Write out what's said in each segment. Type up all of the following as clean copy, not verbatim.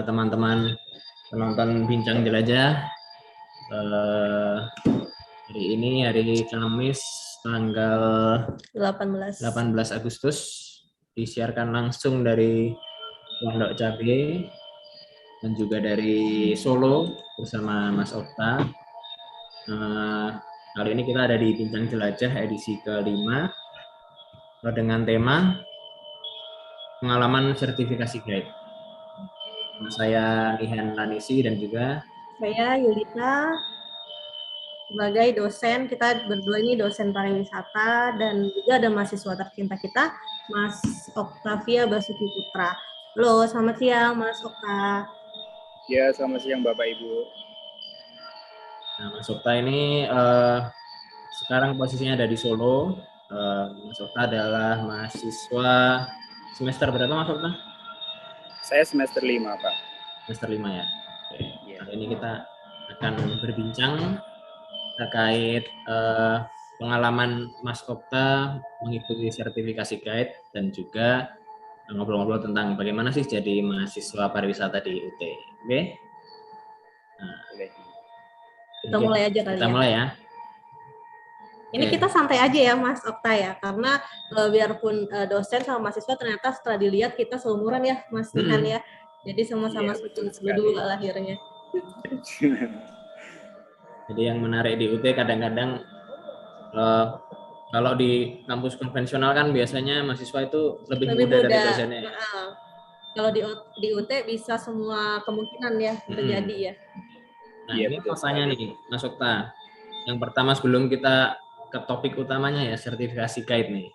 teman-teman penonton Bincang Jelajah. Hari ini hari Kamis tanggal 18 Agustus disiarkan langsung dari Pondok Cabe dan juga dari Solo bersama Mas Okta. Kali ini kita ada di Bincang Jelajah edisi kelima dengan tema pengalaman sertifikasi guide. Saya Nihan Lanisi dan juga saya Yulita sebagai dosen. Kita berdua ini dosen pariwisata dan juga ada mahasiswa tercinta kita, Mas Oktavia Basuki Putra. Halo, selamat siang Mas Okta. Ya, selamat siang Bapak Ibu. Nah, Mas Okta ini sekarang posisinya ada di Solo. Mas Okta adalah mahasiswa semester berapa Mas Okta? Saya semester 5, Pak. Semester 5 ya. Oke. Kali ini kita akan berbincang terkait pengalaman Mas Okta mengikuti sertifikasi guide dan juga ngobrol-ngobrol tentang bagaimana sih jadi mahasiswa pariwisata di UT. Oke? Nah, kita mulai aja kali kita mulai ya. Ini kita santai aja ya Mas Okta ya, karena biarpun dosen sama mahasiswa ternyata setelah dilihat kita seumuran ya Mas Nihan ya. Jadi sama-sama dulu lahirnya. Jadi yang menarik di UT kadang-kadang kalau di kampus konvensional kan biasanya mahasiswa itu lebih muda dari dosennya. Kalau di UT bisa semua kemungkinan ya terjadi ya. Nah, ini pertanyaan nih Mas Okta. Yang pertama sebelum kita ke topik utamanya ya, sertifikasi guide nih.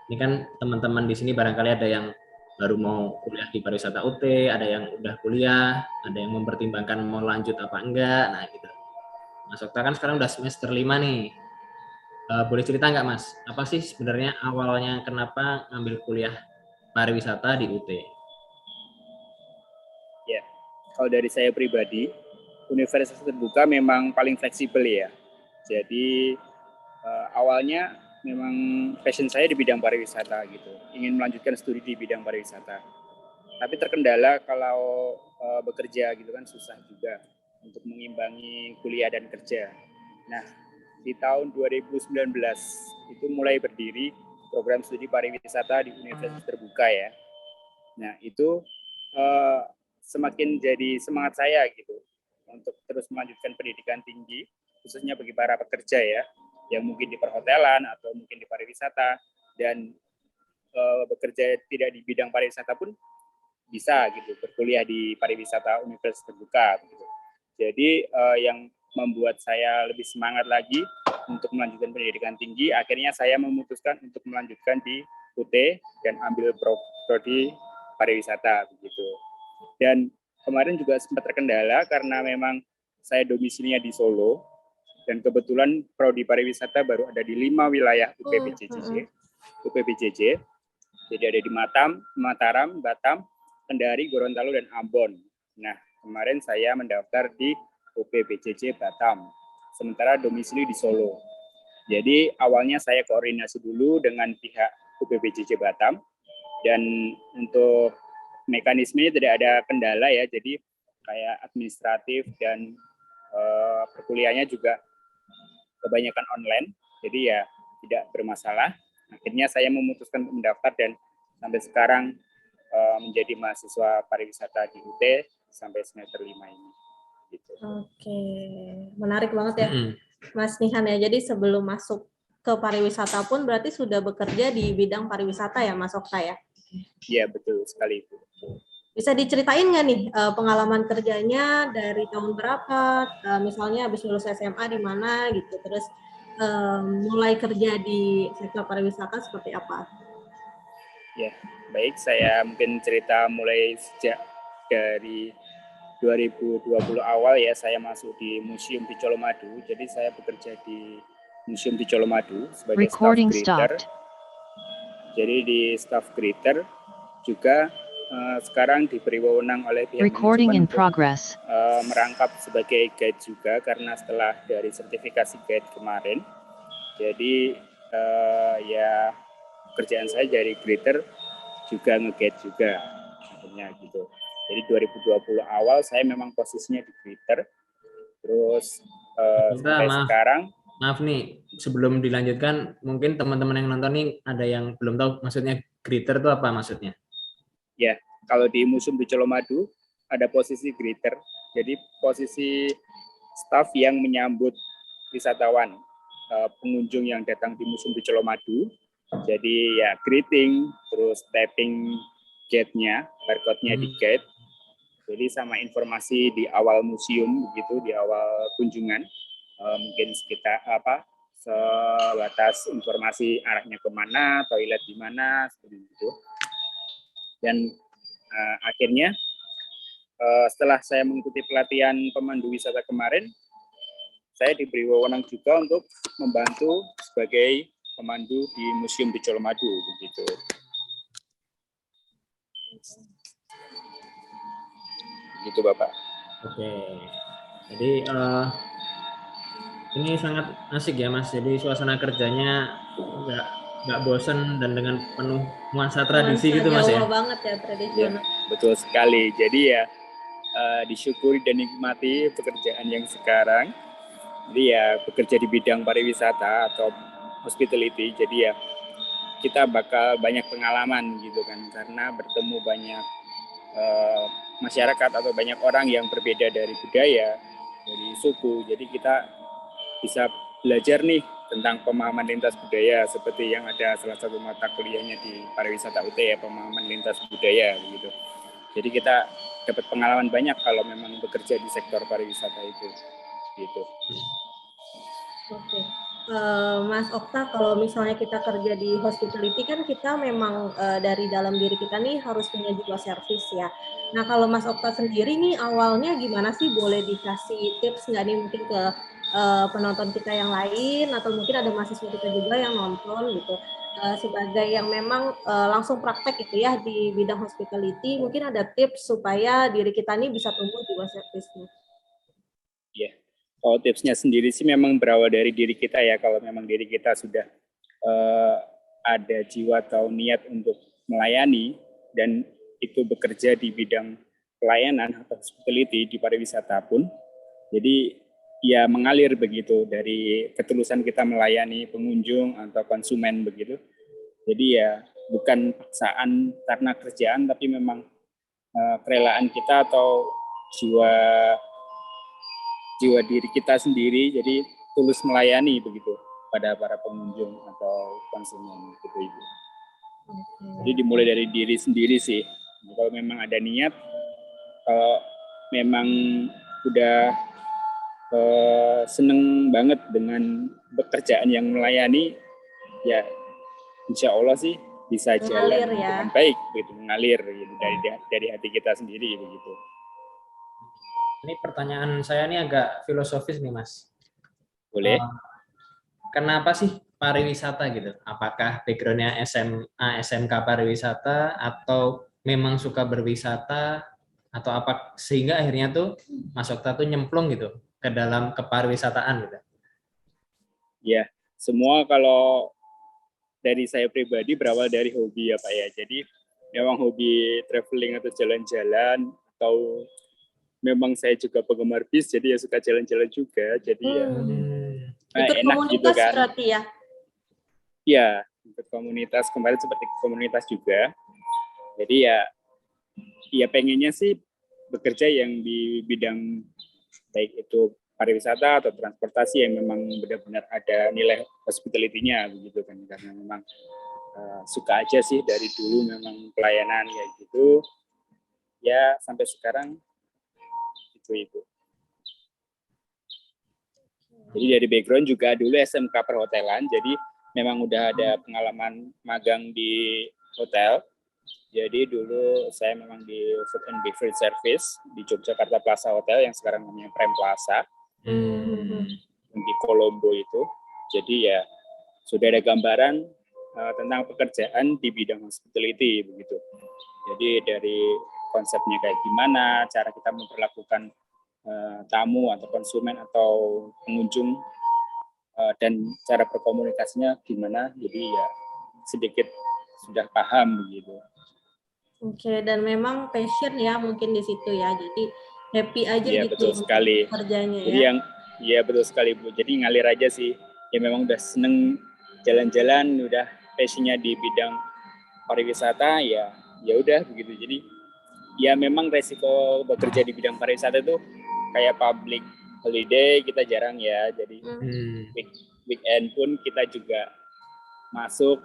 Ini kan teman-teman di sini barangkali ada yang baru mau kuliah di pariwisata UT, ada yang udah kuliah, ada yang mempertimbangkan mau lanjut apa enggak. Nah, gitu. Mas Okta kan sekarang udah semester 5 nih. Boleh cerita nggak Mas, apa sih sebenarnya awalnya kenapa ngambil kuliah pariwisata di UT? Ya, kalau dari saya pribadi, universitas terbuka memang paling fleksibel ya. Jadi awalnya memang passion saya di bidang pariwisata gitu, ingin melanjutkan studi di bidang pariwisata. Tapi terkendala kalau bekerja gitu kan susah juga untuk mengimbangi kuliah dan kerja. Nah, di tahun 2019 itu mulai berdiri program studi pariwisata di Universitas Terbuka ya. Nah, itu semakin jadi semangat saya gitu untuk terus melanjutkan pendidikan tinggi, khususnya bagi para pekerja ya, yang mungkin di perhotelan atau mungkin di pariwisata, dan bekerja tidak di bidang pariwisata pun bisa gitu, berkuliah di pariwisata Universitas Terbuka gitu. Jadi yang membuat saya lebih semangat lagi untuk melanjutkan pendidikan tinggi, akhirnya saya memutuskan untuk melanjutkan di UT dan ambil prodi pariwisata begitu. Dan kemarin juga sempat terkendala karena memang saya domisilinya di Solo dan kebetulan prodi pariwisata baru ada di 5 wilayah UPBJJ. Jadi ada di Mataram, Batam, Kendari, Gorontalo, dan Ambon. Nah, kemarin saya mendaftar di UPBJJ Batam, sementara domisili di Solo. Jadi awalnya saya koordinasi dulu dengan pihak UPBJJ Batam, dan untuk mekanismenya tidak ada kendala ya, jadi kayak administratif dan perkuliahannya juga kebanyakan online, jadi ya tidak bermasalah. Akhirnya saya memutuskan untuk mendaftar dan sampai sekarang menjadi mahasiswa pariwisata di UT sampai semester 5 ini. Gitu. Oke, menarik banget ya Mas Nihan ya. Jadi sebelum masuk ke pariwisata pun berarti sudah bekerja di bidang pariwisata ya Mas Okta ya? Iya, betul sekali Bu. Bisa diceritain nggak nih pengalaman kerjanya dari tahun berapa, misalnya habis lulus SMA di mana gitu, terus mulai kerja di sektor pariwisata seperti apa? Ya, baik, saya mungkin cerita mulai sejak dari 2020 awal ya, saya masuk di Museum di Colomadu. Jadi saya bekerja di Museum di Colomadu sebagai staff greeter. Jadi di staff greeter juga sekarang diberi wewenang oleh pihak manajemen untuk merangkap sebagai guide juga, karena setelah dari sertifikasi guide kemarin. Jadi ya kerjaan saya dari greeter juga nge-guide juga akhirnya gitu. Jadi 2020 awal saya memang posisinya di greeter, terus sampai Maaf, sekarang. maaf nih, sebelum dilanjutkan, mungkin teman-teman yang nonton nih ada yang belum tahu maksudnya greeter itu apa maksudnya? Ya, kalau di Museum di Colomadu ada posisi greeter, jadi posisi staf yang menyambut wisatawan, pengunjung yang datang di Museum di Colomadu. Jadi ya greeting, terus tapping gate-nya, barcode-nya di gate. Jadi sama informasi di awal museum begitu, di awal kunjungan, mungkin sekitar sebatas informasi arahnya kemana, toilet di mana, seperti itu. Dan akhirnya setelah saya mengikuti pelatihan pemandu wisata kemarin, saya diberi wewenang juga untuk membantu sebagai pemandu di Museum di Colomadu begitu. Begitu Bapak. Oke, jadi ini sangat asik ya Mas. Jadi suasana kerjanya nggak bosan dan dengan penuh nuansa tradisi gitu Mas ya. Jawa banget ya, tradisional. Ya, betul sekali. Jadi ya disyukuri dan nikmati pekerjaan yang sekarang. Jadi ya bekerja di bidang pariwisata atau hospitality. Jadi ya kita bakal banyak pengalaman gitu kan, karena bertemu banyak masyarakat atau banyak orang yang berbeda dari budaya, dari suku. Jadi kita bisa belajar nih tentang pemahaman lintas budaya, seperti yang ada salah satu mata kuliahnya di pariwisata UT ya, pemahaman lintas budaya gitu. Jadi kita dapat pengalaman banyak kalau memang bekerja di sektor pariwisata itu gitu. Oke. Mas Okta, kalau misalnya kita kerja di hospitality kan kita memang dari dalam diri kita nih harus punya jiwa servis ya. Nah kalau Mas Okta sendiri nih awalnya gimana sih, boleh dikasih tips nggak nih mungkin ke penonton kita yang lain, atau mungkin ada mahasiswa kita juga yang nonton gitu, sebagai yang memang langsung praktek gitu ya di bidang hospitality, mungkin ada tips supaya diri kita nih bisa tumbuh jiwa servisnya. Iya. Kalau tipsnya sendiri sih memang berawal dari diri kita ya. Kalau memang diri kita sudah ada jiwa atau niat untuk melayani dan itu bekerja di bidang pelayanan atau hospitality di pariwisata pun, jadi ya mengalir begitu dari ketulusan kita melayani pengunjung atau konsumen begitu. Jadi ya bukan paksaan karena kerjaan, tapi memang kerelaan kita atau jiwa diri kita sendiri, jadi tulus melayani begitu pada para pengunjung atau konsumen gitu Ibu. Jadi dimulai dari diri sendiri sih. Kalau memang ada niat, kalau memang udah seneng banget dengan pekerjaan yang melayani, ya insya Allah sih bisa jalan dengan baik, begitu, mengalir gitu, dari hati kita sendiri begitu. Ini pertanyaan saya ini agak filosofis nih Mas. Boleh. Kenapa sih pariwisata gitu? Apakah backgroundnya SMA, SMK pariwisata, atau memang suka berwisata, atau apa sehingga akhirnya tuh Mas Okta tuh nyemplung gitu ke dalam kepariwisataan gitu? Ya, semua kalau dari saya pribadi berawal dari hobi ya Pak ya. Jadi memang hobi traveling atau jalan-jalan, atau memang saya juga penggemar bis, jadi ya suka jalan-jalan juga. Jadi ya enak gitu kan. Berarti ya? Iya, ikut komunitas, kemarin seperti komunitas juga. Jadi ya pengennya sih bekerja yang di bidang baik itu pariwisata atau transportasi yang memang benar-benar ada nilai hospitality-nya begitu kan, karena memang suka aja sih dari dulu memang pelayanan kayak gitu ya, sampai sekarang itu. Jadi dari background juga dulu SMK perhotelan, jadi memang udah ada pengalaman magang di hotel. Jadi dulu saya memang di Food and Beverage Service di Yogyakarta Plaza Hotel yang sekarang namanya Prime Plaza. Di Kolombo itu. Jadi ya sudah ada gambaran tentang pekerjaan di bidang hospitality begitu. Jadi dari konsepnya kayak gimana, cara kita memperlakukan tamu atau konsumen atau pengunjung, dan cara berkomunikasinya gimana, jadi ya sedikit sudah paham begitu. Oke, dan memang passion ya mungkin di situ ya. Jadi happy aja Iya, gitu betul untuk sekali. kerjanya Jadi ya. iya betul sekali Bu. Jadi ngalir aja sih. Ya memang udah seneng jalan-jalan, udah passionnya di bidang pariwisata, ya udah begitu. Jadi ya memang resiko bekerja di bidang pariwisata itu kayak public holiday kita jarang ya. Jadi weekend pun kita juga masuk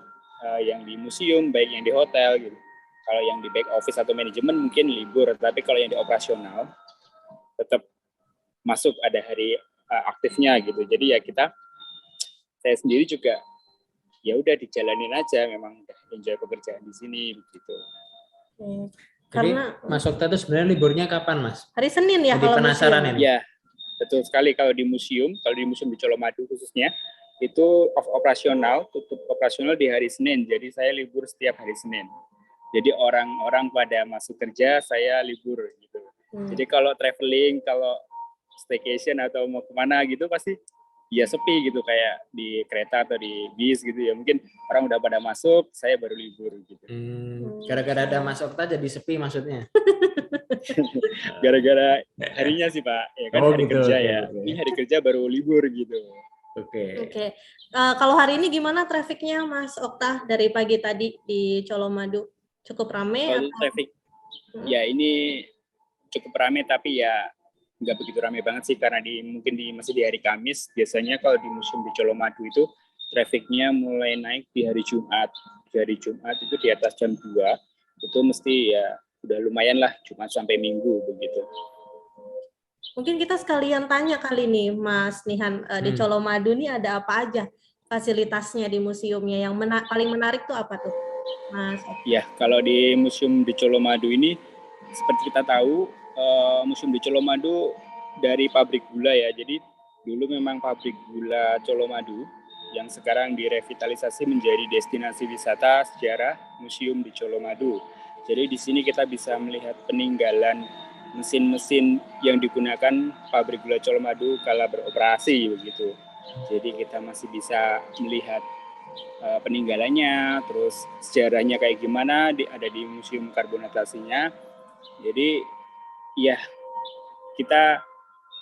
yang di museum, baik yang di hotel gitu. Kalau yang di back office atau manajemen mungkin libur, tapi kalau yang di operasional tetap masuk ada hari aktifnya gitu. Jadi ya saya sendiri juga ya udah dijalanin aja, memang udah enjoy pekerjaan di sini begitu. Oke. Jadi Karena Mas Okta itu sebenarnya liburnya kapan, Mas? hari Senin ya Jadi kalau penasaran museum. ini. Ya, betul sekali. Kalau di museum di Colomadu khususnya, itu operasional, tutup operasional di hari Senin. Jadi saya libur setiap hari Senin. Jadi orang-orang pada masuk kerja, saya libur gitu. Jadi kalau traveling, kalau staycation atau mau kemana gitu pasti ya sepi gitu, kayak di kereta atau di bis gitu ya. Mungkin orang udah pada masuk, saya baru libur gitu. Gara-gara ada Mas Okta jadi sepi maksudnya? Gara-gara harinya sih Pak, ya kan hari gitu, kerja okay, ya. okay. Ini hari kerja baru libur gitu. Oke. Kalau hari ini gimana trafiknya Mas Okta dari pagi tadi di Colomadu? Cukup ramai Kalau atau? traffic, ya ini cukup ramai tapi ya nggak begitu ramai banget sih, karena mungkin masih di hari Kamis. Biasanya kalau di museum di Colomadu itu trafficnya mulai naik di hari Jumat. Di hari Jumat itu di atas jam 2 itu mesti ya udah lumayan lah, Jumat sampai Minggu begitu. Mungkin kita sekalian tanya kali nih Mas Nihan, di Colomadu nih ada apa aja fasilitasnya di museumnya, yang paling menarik tuh apa tuh Mas? Ya, kalau di museum di Colomadu ini seperti kita tahu, museum di Colomadu dari pabrik gula ya. Jadi dulu memang pabrik gula Colomadu yang sekarang direvitalisasi menjadi destinasi wisata sejarah museum di Colomadu. Jadi di sini kita bisa melihat peninggalan mesin-mesin yang digunakan pabrik gula Colomadu kala beroperasi begitu. Jadi kita masih bisa melihat peninggalannya, terus sejarahnya kayak gimana, ada di museum karbonatasinya. Jadi ya kita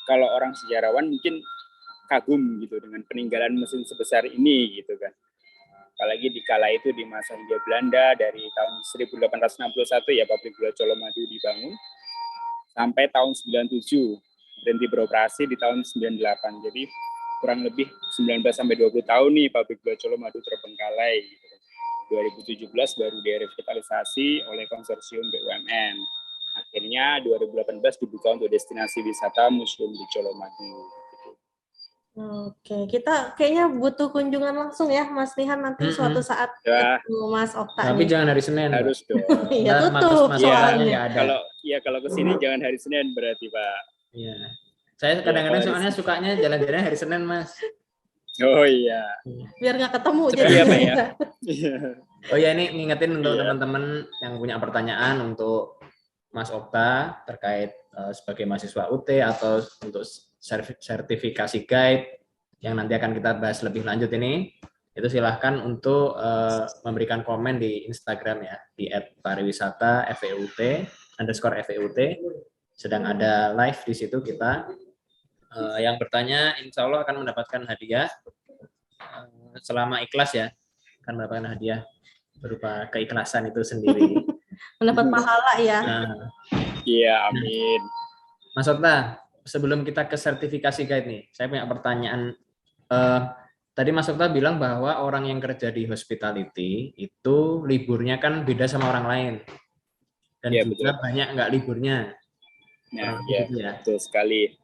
kalau orang sejarawan mungkin kagum gitu dengan peninggalan mesin sebesar ini gitu kan. Apalagi di kala itu di masa Hindia Belanda dari tahun 1861 ya pabrik gula Colomadu dibangun sampai tahun 97, berhenti beroperasi di tahun 98. Jadi kurang lebih 19 sampai 20 tahun nih pabrik gula Colomadu terbengkalai gitu. 2017 baru direvitalisasi oleh konsorsium BUMN. Akhirnya 2018 dibuka untuk destinasi wisata museum di Colomadu. Oke, kita kayaknya butuh kunjungan langsung ya Mas Nihan nanti suatu saat ketemu Mas Okta. Tapi nih. jangan hari Senin. Harus dong. Iya tutup soalnya. Kalau kesini jangan hari Senin berarti Pak. Iya. Saya kadang-kadang soalnya sukanya jalan-jalan hari Senin Mas. Oh iya. Biar nggak ketemu jadi apa ya? Oh ya, ini ngingetin untuk teman-teman yang punya pertanyaan untuk Mas Okta terkait sebagai mahasiswa UT atau untuk sertifikasi guide yang nanti akan kita bahas lebih lanjut ini, itu silahkan untuk memberikan komen di Instagram ya, di @pariwisata_FEUT. Sedang ada live di situ kita. Yang bertanya insya Allah akan mendapatkan hadiah selama ikhlas ya, akan mendapatkan hadiah berupa keikhlasan itu sendiri. Mendapat pahala ya. Iya, amin. Mas Okta, sebelum kita ke sertifikasi guide nih, saya punya pertanyaan. Tadi Mas Okta bilang bahwa orang yang kerja di hospitality itu liburnya kan beda sama orang lain. Dan juga betul. Banyak nggak liburnya. Nah, ya, betul sekali.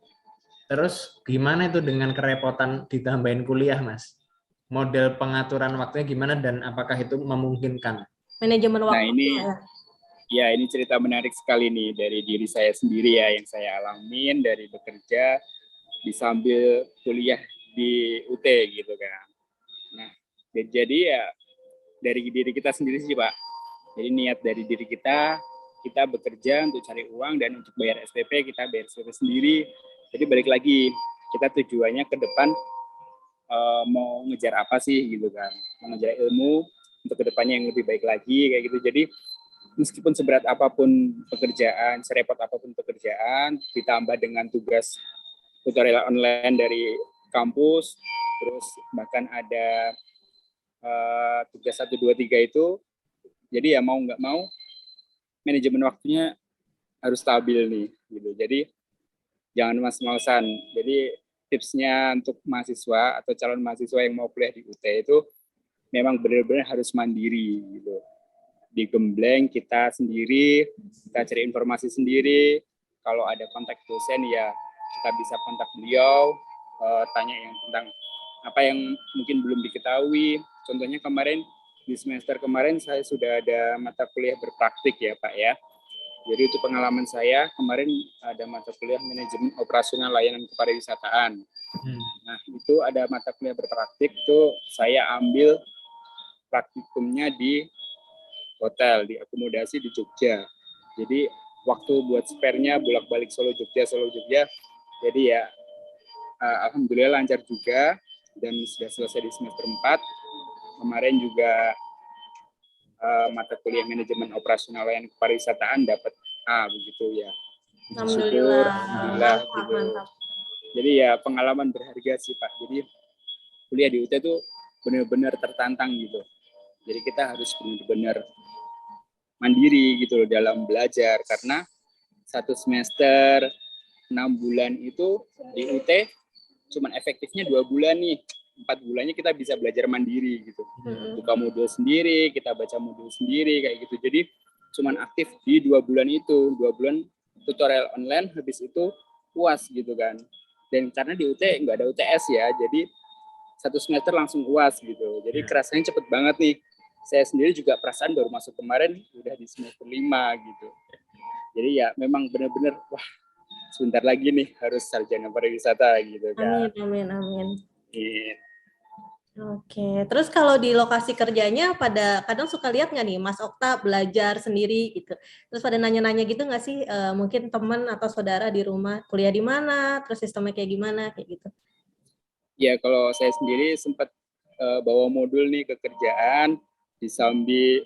Terus gimana itu dengan kerepotan ditambahin kuliah, Mas? Model pengaturan waktunya gimana dan apakah itu memungkinkan? Manajemen waktu. Nah, ini cerita menarik sekali nih dari diri saya sendiri ya, yang saya alamin dari bekerja di sambil kuliah di UT gitu kan. Nah, jadi ya dari diri kita sendiri sih Pak. Jadi niat dari diri kita bekerja untuk cari uang dan untuk bayar SPP, kita bayar SPP sendiri. Jadi balik lagi, kita tujuannya ke depan mau ngejar apa sih gitu kan. Mau ngejar ilmu untuk ke depannya yang lebih baik lagi kayak gitu. Jadi meskipun seberat apapun pekerjaan, serepot apapun pekerjaan, ditambah dengan tugas tutorial online dari kampus, terus bahkan ada tugas 1, 2, 3 itu, jadi ya mau nggak mau, manajemen waktunya harus stabil nih, gitu. Jadi jangan mas-malesan. Jadi tipsnya untuk mahasiswa atau calon mahasiswa yang mau kuliah di UT itu memang benar-benar harus mandiri, gitu. Digembleng kita sendiri, kita cari informasi sendiri. Kalau ada kontak dosen ya kita bisa kontak beliau, tanya yang tentang apa yang mungkin belum diketahui. Contohnya kemarin di semester kemarin saya sudah ada mata kuliah berpraktik ya Pak ya. Jadi itu pengalaman saya kemarin ada mata kuliah manajemen operasional layanan kepariwisataan. Nah itu ada mata kuliah berpraktik tuh saya ambil praktikumnya di hotel, di akomodasi di Jogja. Jadi waktu buat spare-nya bolak-balik Solo Jogja. Jadi ya alhamdulillah lancar juga dan sudah selesai di semester 4. Kemarin juga mata kuliah manajemen operasional layanan kepariwisataan dapat A begitu ya. Syukur, alhamdulillah gitu. Mantap. Jadi ya pengalaman berharga sih Pak. Jadi kuliah di UT itu benar-benar tertantang gitu. Jadi kita harus benar-benar mandiri gitu loh dalam belajar, karena 1 semester 6 bulan itu di UT cuman efektifnya 2 bulan nih. 4 bulannya kita bisa belajar mandiri gitu. Buka modul sendiri, kita baca modul sendiri kayak gitu. Jadi cuman aktif di 2 bulan itu, 2 bulan tutorial online, habis itu UAS gitu kan. Dan karena di UT nggak ada UTS ya, jadi 1 semester langsung UAS gitu. Jadi kerasanya cepet banget nih. Saya sendiri juga perasaan baru masuk kemarin udah di semester 5 gitu. Jadi ya memang benar-benar wah sebentar lagi nih harus sarjana pariwisata gitu kan. Amin. Gitu. Oke, terus kalau di lokasi kerjanya pada kadang suka lihat nggak nih Mas Okta belajar sendiri gitu. Terus pada nanya-nanya gitu nggak sih, mungkin teman atau saudara di rumah kuliah di mana, terus sistemnya kayak gimana kayak gitu. Ya kalau saya sendiri sempat bawa modul nih ke kerjaan, disambi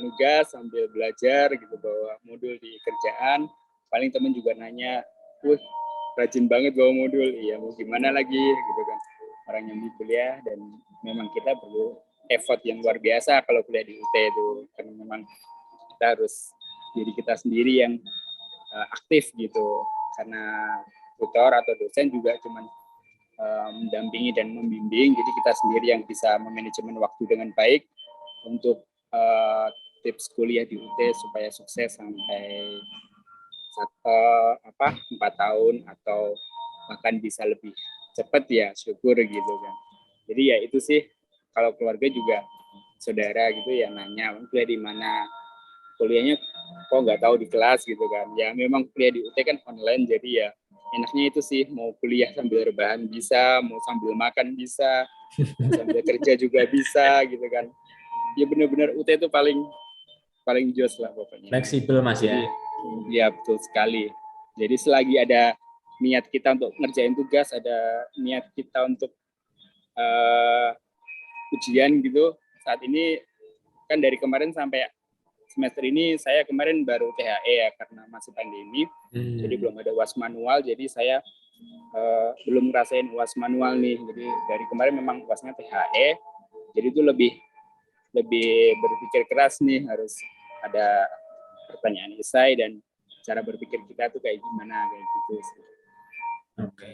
nugas sambil belajar gitu, bawa modul di kerjaan. Paling teman juga nanya, wah rajin banget bawa modul. Iya mau gimana lagi gitu kan. Orang yang di kuliah dan memang kita perlu effort yang luar biasa kalau kuliah di UT itu, karena memang kita harus diri kita sendiri yang aktif gitu, karena tutor atau dosen juga cuman mendampingi dan membimbing, jadi kita sendiri yang bisa memanajemen waktu dengan baik untuk tips kuliah di UT supaya sukses sampai 4 tahun atau bahkan bisa lebih cepat ya, syukur gitu kan. Jadi ya itu sih, kalau keluarga juga saudara gitu ya nanya kuliah di mana, kuliahnya kok nggak tahu di kelas gitu kan. Ya memang kuliah di UT kan online, jadi ya enaknya itu sih, mau kuliah sambil rebahan bisa, mau sambil makan bisa, mau sambil kerja juga bisa gitu kan. Ya benar-benar UT itu paling jos lah pokoknya. Fleksibel Mas ya. Ya betul sekali. Jadi selagi ada niat kita untuk ngerjain tugas, ada niat kita untuk ujian gitu. Saat ini kan dari kemarin sampai semester ini saya kemarin baru THE ya karena masih pandemi. Jadi belum ada UAS manual, jadi saya belum ngerasain UAS manual nih. Jadi dari kemarin memang UASnya THE. Jadi itu lebih berpikir keras nih, harus ada pertanyaan esai dan cara berpikir kita tuh kayak gimana kayak gitu. Oke.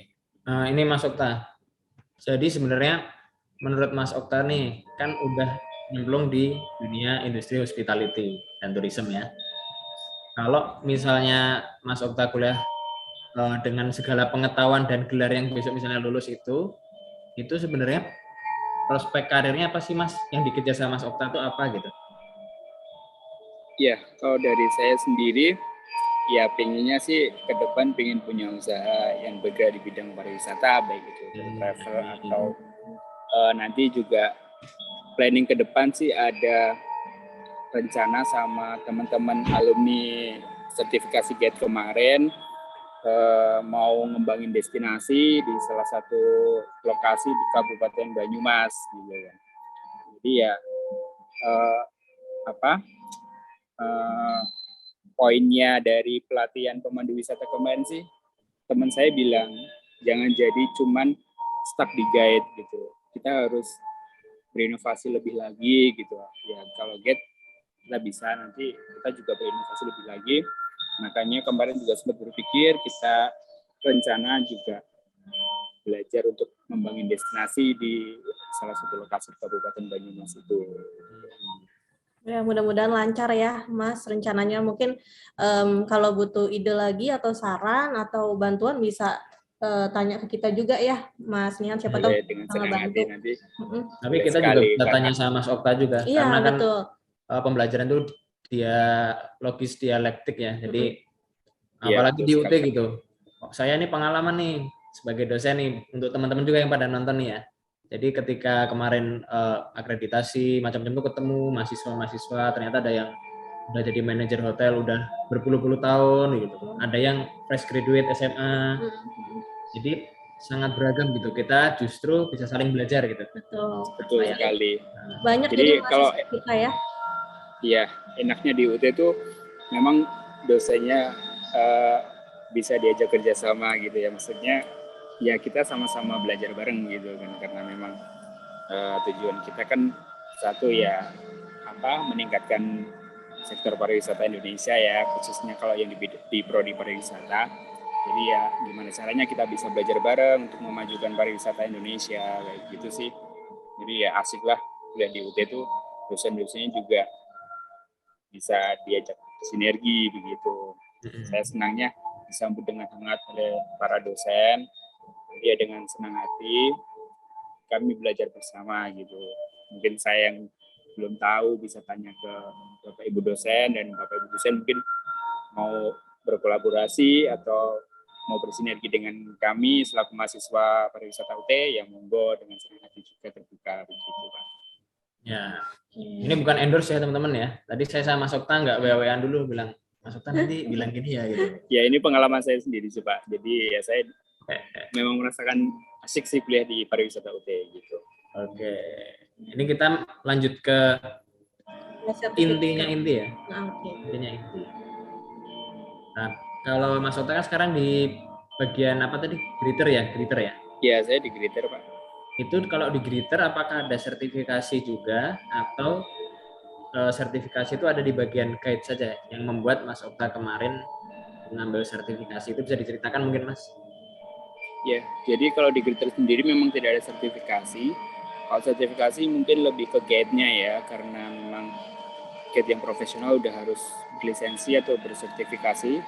Ini Mas Okta. Jadi sebenarnya menurut Mas Okta nih kan udah nyemplung di dunia industri hospitality dan tourism ya. Kalau misalnya Mas Okta kuliah dengan segala pengetahuan dan gelar yang besok misalnya lulus itu sebenarnya prospek karirnya apa sih Mas yang dikejar sama Mas Okta itu apa gitu? Ya, kalau dari saya sendiri, ya pengennya sih ke depan pengen punya usaha yang bergerak di bidang pariwisata, baik itu travel atau nanti juga planning ke depan sih ada rencana sama teman-teman alumni sertifikasi guide kemarin mau ngembangin destinasi di salah satu lokasi di Kabupaten Banyumas gitu ya. Jadi ya poinnya dari pelatihan pemandu wisata kemarin sih, teman saya bilang jangan jadi cuman stuck di guide gitu. Kita harus berinovasi lebih lagi gitu. Ya kalau guide kita bisa, nanti kita juga berinovasi lebih lagi. Makanya kemarin juga sempat berpikir kita rencana juga belajar untuk membangun destinasi di salah satu lokasi Kabupaten Banyumas itu. Ya, mudah-mudahan lancar ya, Mas. Rencananya mungkin kalau butuh ide lagi atau saran atau bantuan bisa tanya ke kita juga ya, Mas Nian. Siapa tahu Dengan bisa senang ngebantu. hati nanti. Tapi kita juga bisa tanya sama Mas Okta juga, Iya, karena kan betul. Pembelajaran itu logis dialektik ya. Jadi Iya, apalagi di UT sekali. gitu. Saya ini pengalaman nih sebagai dosen nih, untuk teman-teman juga yang pada nonton nih ya. Jadi ketika kemarin akreditasi macam-macam itu ketemu mahasiswa-mahasiswa, ternyata ada yang udah jadi manajer hotel udah berpuluh-puluh tahun gitu. Ada yang fresh graduate SMA. Jadi sangat beragam gitu. Kita justru bisa saling belajar gitu. Betul sekali. Banyak jadi kalau kita ya. Iya, enaknya di UT itu memang dosennya bisa diajak kerjasama gitu ya. Maksudnya ya kita sama-sama belajar bareng gitu kan, karena memang tujuan kita kan satu ya meningkatkan sektor pariwisata Indonesia ya, khususnya kalau yang di prodi pariwisata. Jadi ya gimana caranya kita bisa belajar bareng untuk memajukan pariwisata Indonesia kayak gitu sih. Jadi ya asik lah kuliah di UT itu, dosen-dosennya juga bisa diajak sinergi begitu. Saya senangnya disambut dengan hangat oleh para dosen. Dia dengan senang hati kami belajar bersama gitu. Mungkin saya yang belum tahu bisa tanya ke Bapak Ibu dosen, dan Bapak Ibu dosen mungkin mau berkolaborasi atau mau bersinergi dengan kami selaku mahasiswa pariwisata UT, ya monggo, dengan senang hati juga terbuka begitu Pak. Ya, ini bukan endorse ya teman-teman ya. Tadi saya sama Mas Okta nggak WA-WA dulu bilang, Mas Okta nanti bilang gini ya gitu. Ya ini pengalaman saya sendiri sih Pak. Jadi ya saya memang merasakan asik sih kuliah di pariwisata UT gitu. Oke, ini kita lanjut ke intinya inti ya. Intinya inti. Nah, kalau Mas Okta kan sekarang di bagian apa tadi? Greeter ya? Greeter ya? Ya, saya di Greeter Pak. Itu kalau di Greeter apakah ada sertifikasi juga, atau sertifikasi itu ada di bagian guide saja yang membuat Mas Okta kemarin mengambil sertifikasi? Itu bisa diceritakan mungkin Mas? Ya, jadi kalau di Greeter sendiri memang tidak ada sertifikasi. Kalau sertifikasi mungkin lebih ke guide-nya ya, karena memang guide yang profesional udah harus berlisensi atau bersertifikasi,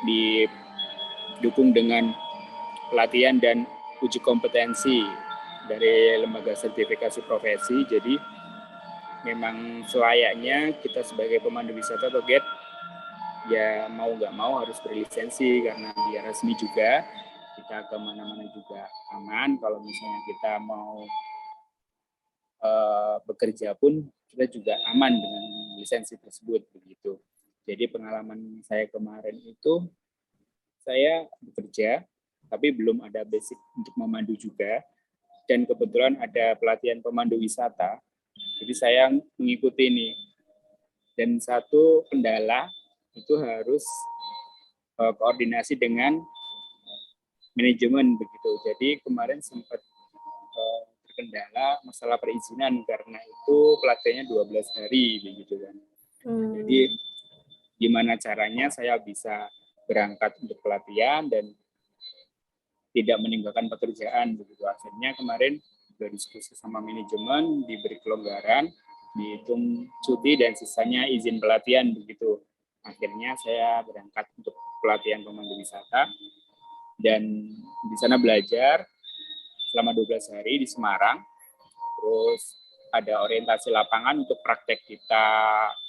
didukung dengan pelatihan dan uji kompetensi dari lembaga sertifikasi profesi. Jadi memang selayaknya kita sebagai pemandu wisata atau guide ya mau nggak mau harus berlisensi, karena dia resmi juga, kita kemana-mana juga aman. Kalau misalnya kita mau bekerja pun kita juga aman dengan lisensi tersebut begitu. Jadi pengalaman saya kemarin itu, saya bekerja tapi belum ada basic untuk memandu juga, dan kebetulan ada pelatihan pemandu wisata, jadi saya mengikuti ini. Dan satu kendala itu harus koordinasi dengan manajemen begitu. Jadi kemarin sempat terkendala masalah perizinan, karena itu pelatihannya 12 hari begitu kan. Jadi gimana caranya saya bisa berangkat untuk pelatihan dan tidak meninggalkan pekerjaan begitu. Akhirnya kemarin berdiskusi sama manajemen, diberi kelonggaran, dihitung cuti dan sisanya izin pelatihan begitu. Akhirnya saya berangkat untuk pelatihan pemandu wisata, dan di sana belajar selama 12 hari di Semarang. Terus ada orientasi lapangan untuk praktek kita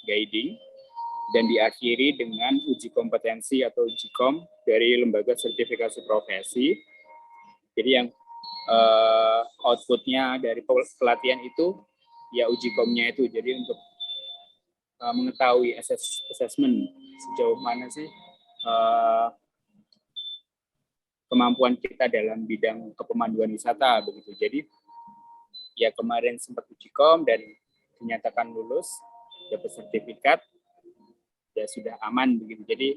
guiding, dan diakhiri dengan uji kompetensi atau ujikom dari lembaga sertifikasi profesi. Jadi yang outputnya dari pelatihan itu ya ujikomnya itu, jadi untuk mengetahui assessment sejauh mana sih kemampuan kita dalam bidang kepemanduan wisata begitu. Jadi ya kemarin sempat ujikom dan dinyatakan lulus, dapat sertifikat ya sudah aman begitu. Jadi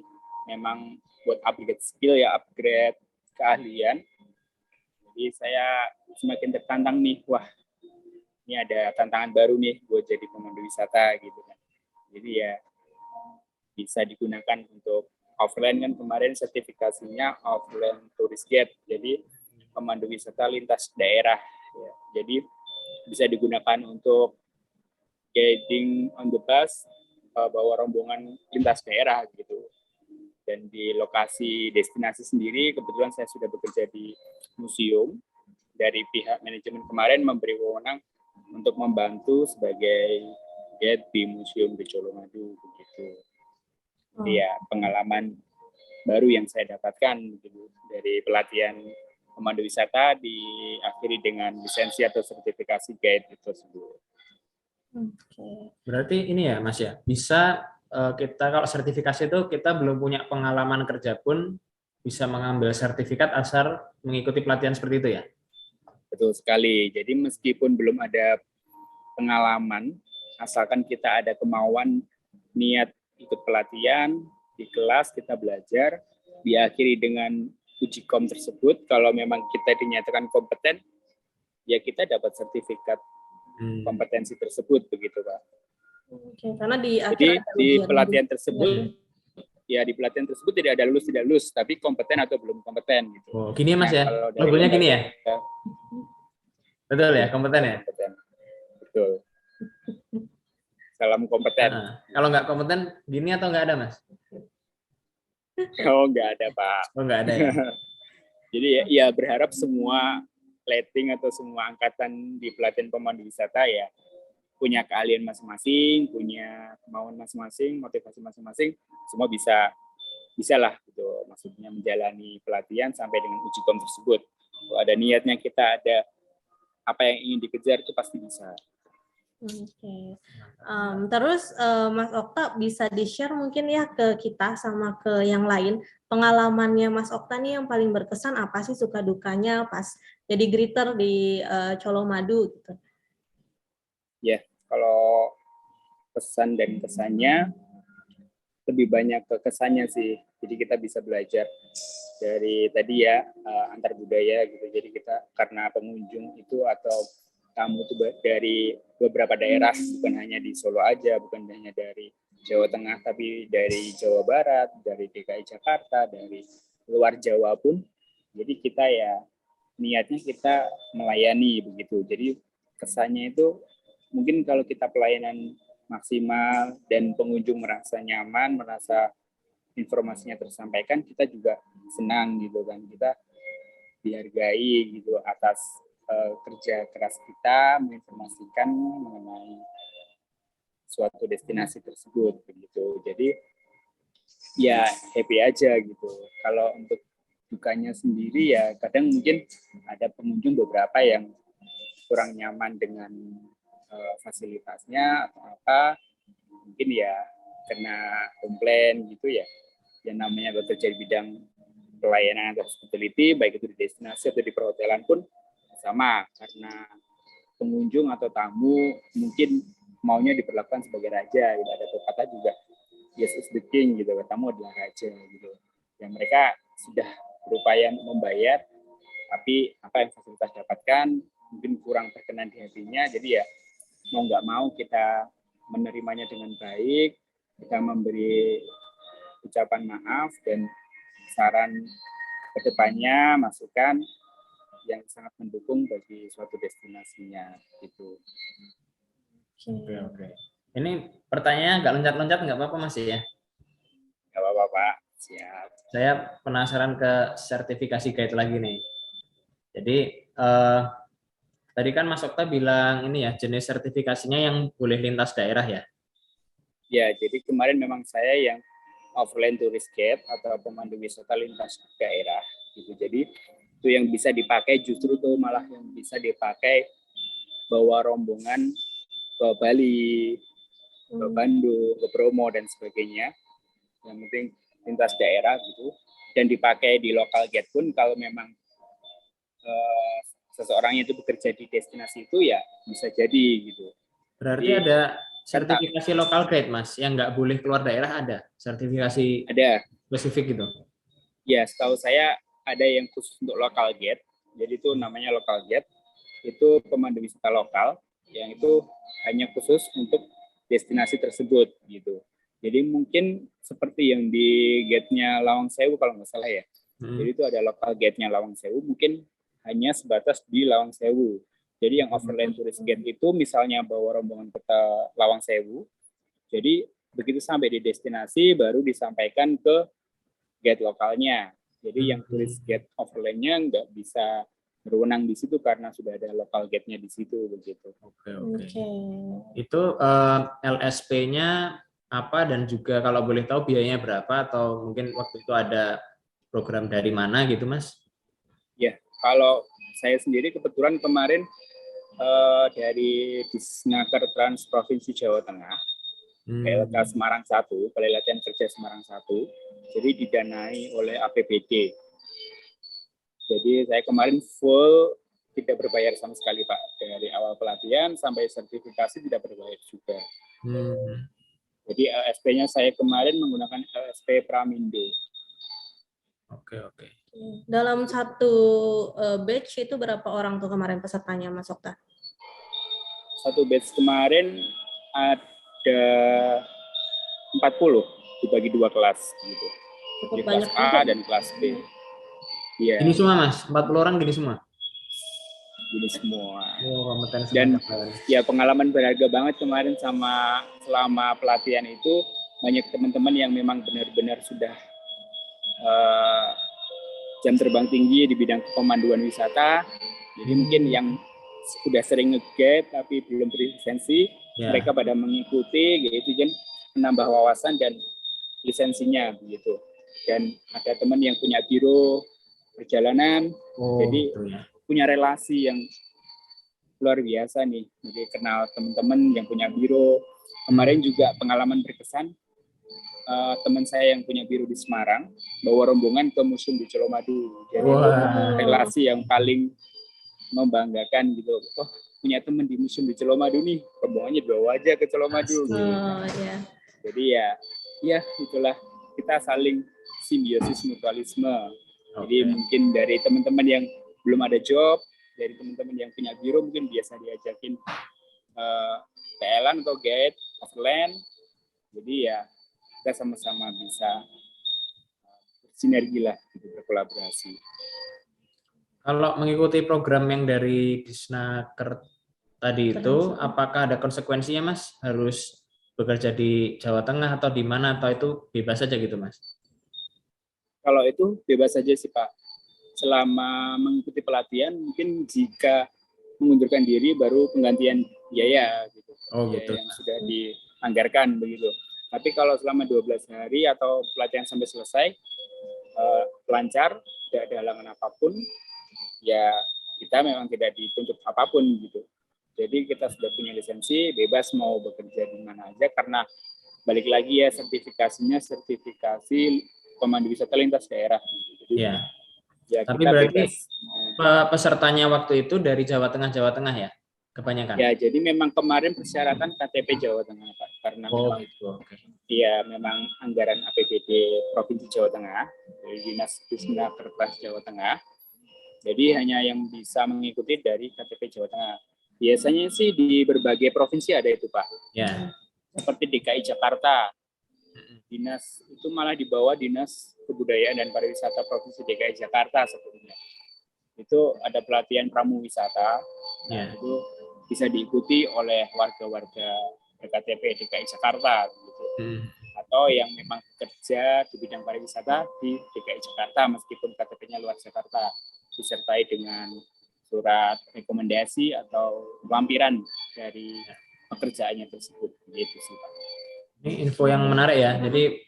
memang buat upgrade skill ya, upgrade keahlian. Jadi saya semakin tertantang nih, wah ini ada tantangan baru nih buat jadi pemandu wisata gitu kan. Jadi ya bisa digunakan untuk offline kan, kemarin sertifikasinya offline tourist guide, jadi pemandu wisata lintas daerah ya. Jadi bisa digunakan untuk guiding on the bus, bawa rombongan lintas daerah gitu. Dan di lokasi destinasi sendiri kebetulan saya sudah bekerja di museum, dari pihak manajemen kemarin memberi wewenang untuk membantu sebagai guide di Museum di Colomadu begitu. Jadi ya pengalaman baru yang saya dapatkan gitu, dari pelatihan pemandu wisata diakhiri dengan lisensi atau sertifikasi guide tersebut. Berarti ini ya Mas ya, bisa kita kalau sertifikasi itu kita belum punya pengalaman kerja pun bisa mengambil sertifikat asal mengikuti pelatihan seperti itu ya? Betul sekali. Jadi meskipun belum ada pengalaman, asalkan kita ada kemauan, niat ikut pelatihan, di kelas kita belajar, diakhiri dengan uji kom tersebut, kalau memang kita dinyatakan kompeten, ya kita dapat sertifikat kompetensi tersebut begitu Pak. Oke, karena di jadi di pelatihan tersebut ya di pelatihan tersebut tidak ada lulus tidak lulus, tapi kompeten atau belum kompeten gitu. Oh, gini Mas ya. Logonya gini ya. Betul ya, kompeten ya? Kompeten. Betul. Salam kompeten. Nah, kalau nggak kompeten gini atau nggak ada Mas? Oh, nggak ada Pak. Oh, nggak ada ya. Jadi ya berharap semua plating atau semua angkatan di pelatihan pemandu wisata ya punya keahlian masing-masing, punya kemauan masing-masing, motivasi masing-masing, semua bisa lah gitu, maksudnya menjalani pelatihan sampai dengan uji kom tersebut. Kalau ada niatnya, kita ada apa yang ingin dikejar, itu pasti bisa. Oke. Terus Mas Okta bisa di-share mungkin ya ke kita sama ke yang lain, pengalamannya Mas Okta nih yang paling berkesan apa sih, suka dukanya pas jadi greeter di Colomadu gitu? Ya, kalau pesan dan kesannya lebih banyak ke kesannya sih. Jadi kita bisa belajar dari tadi ya antar budaya gitu. Jadi kita karena pengunjung itu atau tamu itu dari beberapa daerah, bukan hanya di Solo aja, bukan hanya dari Jawa Tengah, tapi dari Jawa Barat, dari DKI Jakarta, dari luar Jawa pun. Jadi kita ya niatnya kita melayani begitu. Jadi kesannya itu mungkin kalau kita pelayanan maksimal dan pengunjung merasa nyaman, merasa informasinya tersampaikan, kita juga senang gitu kan. Kita dihargai gitu atas kerja keras kita menginformasikan mengenai suatu destinasi tersebut begitu. Jadi ya happy aja gitu. Kalau untuk dukanya sendiri ya kadang mungkin ada pengunjung beberapa yang kurang nyaman dengan fasilitasnya atau apa, mungkin ya kena komplain gitu ya. Yang namanya bekerja di bidang pelayanan atau hospitality, baik itu di destinasi atau di perhotelan pun sama, karena pengunjung atau tamu mungkin maunya diperlakukan sebagai raja, tidak ada pepatah juga yes is the king gitu, tamu adalah raja gitu. Yang mereka sudah berupaya membayar, tapi apa yang fasilitas dapatkan mungkin kurang berkenan di hatinya, jadi ya mau nggak mau kita menerimanya dengan baik, kita memberi ucapan maaf dan saran kedepannya, masukan yang sangat mendukung bagi suatu destinasinya gitu. Oke. Ini pertanyaannya nggak loncat-loncat, nggak apa-apa Mas ya? Nggak apa-apa Pak, siap. Saya penasaran ke sertifikasi guide lagi nih. Jadi tadi kan Mas Okta bilang ini ya jenis sertifikasinya yang boleh lintas daerah ya? Ya, jadi kemarin memang saya yang offline tourist guide atau pemandu wisata lintas daerah gitu. Jadi itu yang bisa dipakai, justru tuh malah yang bisa dipakai bawa rombongan ke Bali, ke Bandung, ke Bromo dan sebagainya. Yang penting lintas daerah gitu, dan dipakai di lokal guide pun kalau memang seseorang itu bekerja di destinasi itu ya bisa jadi gitu. Berarti ada sertifikasi local guide, Mas, yang nggak boleh keluar daerah ada? Sertifikasi Ada. spesifik gitu? Ya, setahu saya ada yang khusus untuk local guide. Jadi itu namanya local guide. Itu pemandu wisata lokal yang itu hanya khusus untuk destinasi tersebut gitu. Jadi mungkin seperti yang di guide-nya Lawang Sewu kalau nggak salah ya. Jadi itu ada local guide-nya Lawang Sewu, mungkin hanya sebatas di Lawang Sewu. Jadi yang overland tourist guide itu misalnya bawa rombongan ke Lawang Sewu, jadi begitu sampai di destinasi baru disampaikan ke guide lokalnya. Jadi yang tourist guide overlandnya nggak bisa berwenang di situ karena sudah ada local guide-nya di situ begitu. Oke. Itu LSP-nya apa dan juga kalau boleh tahu biayanya berapa atau mungkin waktu itu ada program dari mana gitu, Mas? Ya, kalau saya sendiri kebetulan kemarin dari Disnaker Trans Provinsi Jawa Tengah, PLK Semarang 1, Balai Latihan Kerja Semarang 1, jadi didanai oleh APBD. Jadi saya kemarin full tidak berbayar sama sekali, Pak. Dari awal pelatihan sampai sertifikasi tidak berbayar juga. Jadi LSP-nya saya kemarin menggunakan LSP Pramindo. Oke. Dalam satu batch itu berapa orang tuh kemarin pesertanya, Mas Okta? Satu batch kemarin ada 40 dibagi 2 kelas gitu. Cukup di banyak kelas A juga. dan kelas B. Iya. Gini semua, Mas? 40 orang gini semua? Gini semua. Kompeten Dan semua. ya pengalaman berharga banget kemarin selama pelatihan itu, banyak teman-teman yang memang benar-benar sudah jam terbang tinggi di bidang pemanduan wisata. Jadi mungkin yang sudah sering nge-guide tapi belum berlisensi, mereka pada mengikuti, gitu kan, menambah wawasan dan lisensinya begitu. Dan ada teman yang punya biro perjalanan, jadi punya relasi yang luar biasa nih. Jadi kenal teman-teman yang punya biro. Kemarin juga pengalaman berkesan, teman saya yang punya biro di Semarang bawa rombongan ke museum di Colomadu. Jadi relasi yang paling membanggakan gitu. Oh, punya teman di museum di Colomadu nih, rombongannya bawa aja ke Colomadu. Jadi ya itulah, kita saling simbiosis mutualisme. Jadi mungkin dari teman-teman yang belum ada job, dari teman-teman yang punya biro mungkin biasa diajakin PL-an atau guide offline. Jadi ya kita sama-sama bisa sinergi lah, gitu, berkolaborasi. Kalau mengikuti program yang dari Disnaker tadi itu, apakah ada konsekuensinya, Mas? Harus bekerja di Jawa Tengah atau di mana, atau itu bebas saja gitu, Mas? Kalau itu bebas saja sih, Pak. Selama mengikuti pelatihan, mungkin jika mengundurkan diri baru penggantian biaya gitu. Gitu. Yang sudah dianggarkan begitu. Tapi kalau selama 12 hari atau pelatihan sampai selesai lancar, tidak ada halangan apapun, ya kita memang tidak dituntut apapun gitu. Jadi kita sudah punya lisensi, bebas mau bekerja di mana aja, karena balik lagi ya sertifikasinya sertifikasi pemandu wisata lintas daerah. Jadi, ya tapi kita berarti bebas. Pesertanya waktu itu dari Jawa Tengah ya, kebanyakan? Ya, jadi memang kemarin persyaratan KTP Jawa Tengah, Pak, karena memang memang anggaran APBD Provinsi Jawa Tengah dari Dinas Disnaker Trans Jawa Tengah. Jadi hanya yang bisa mengikuti dari KTP Jawa Tengah. Biasanya sih di berbagai provinsi ada itu, Pak. Ya. Seperti DKI Jakarta, dinas itu malah di bawah Dinas Kebudayaan dan Pariwisata Provinsi DKI Jakarta sebelumnya. Itu ada pelatihan pramuwisata, itu bisa diikuti oleh warga-warga berKTP DKI Jakarta, gitu. Atau yang memang bekerja di bidang pariwisata di DKI Jakarta meskipun KTP-nya luar Jakarta, disertai dengan surat rekomendasi atau lampiran dari pekerjaannya tersebut, gitu sih, Pak. Ini info yang menarik ya. Jadi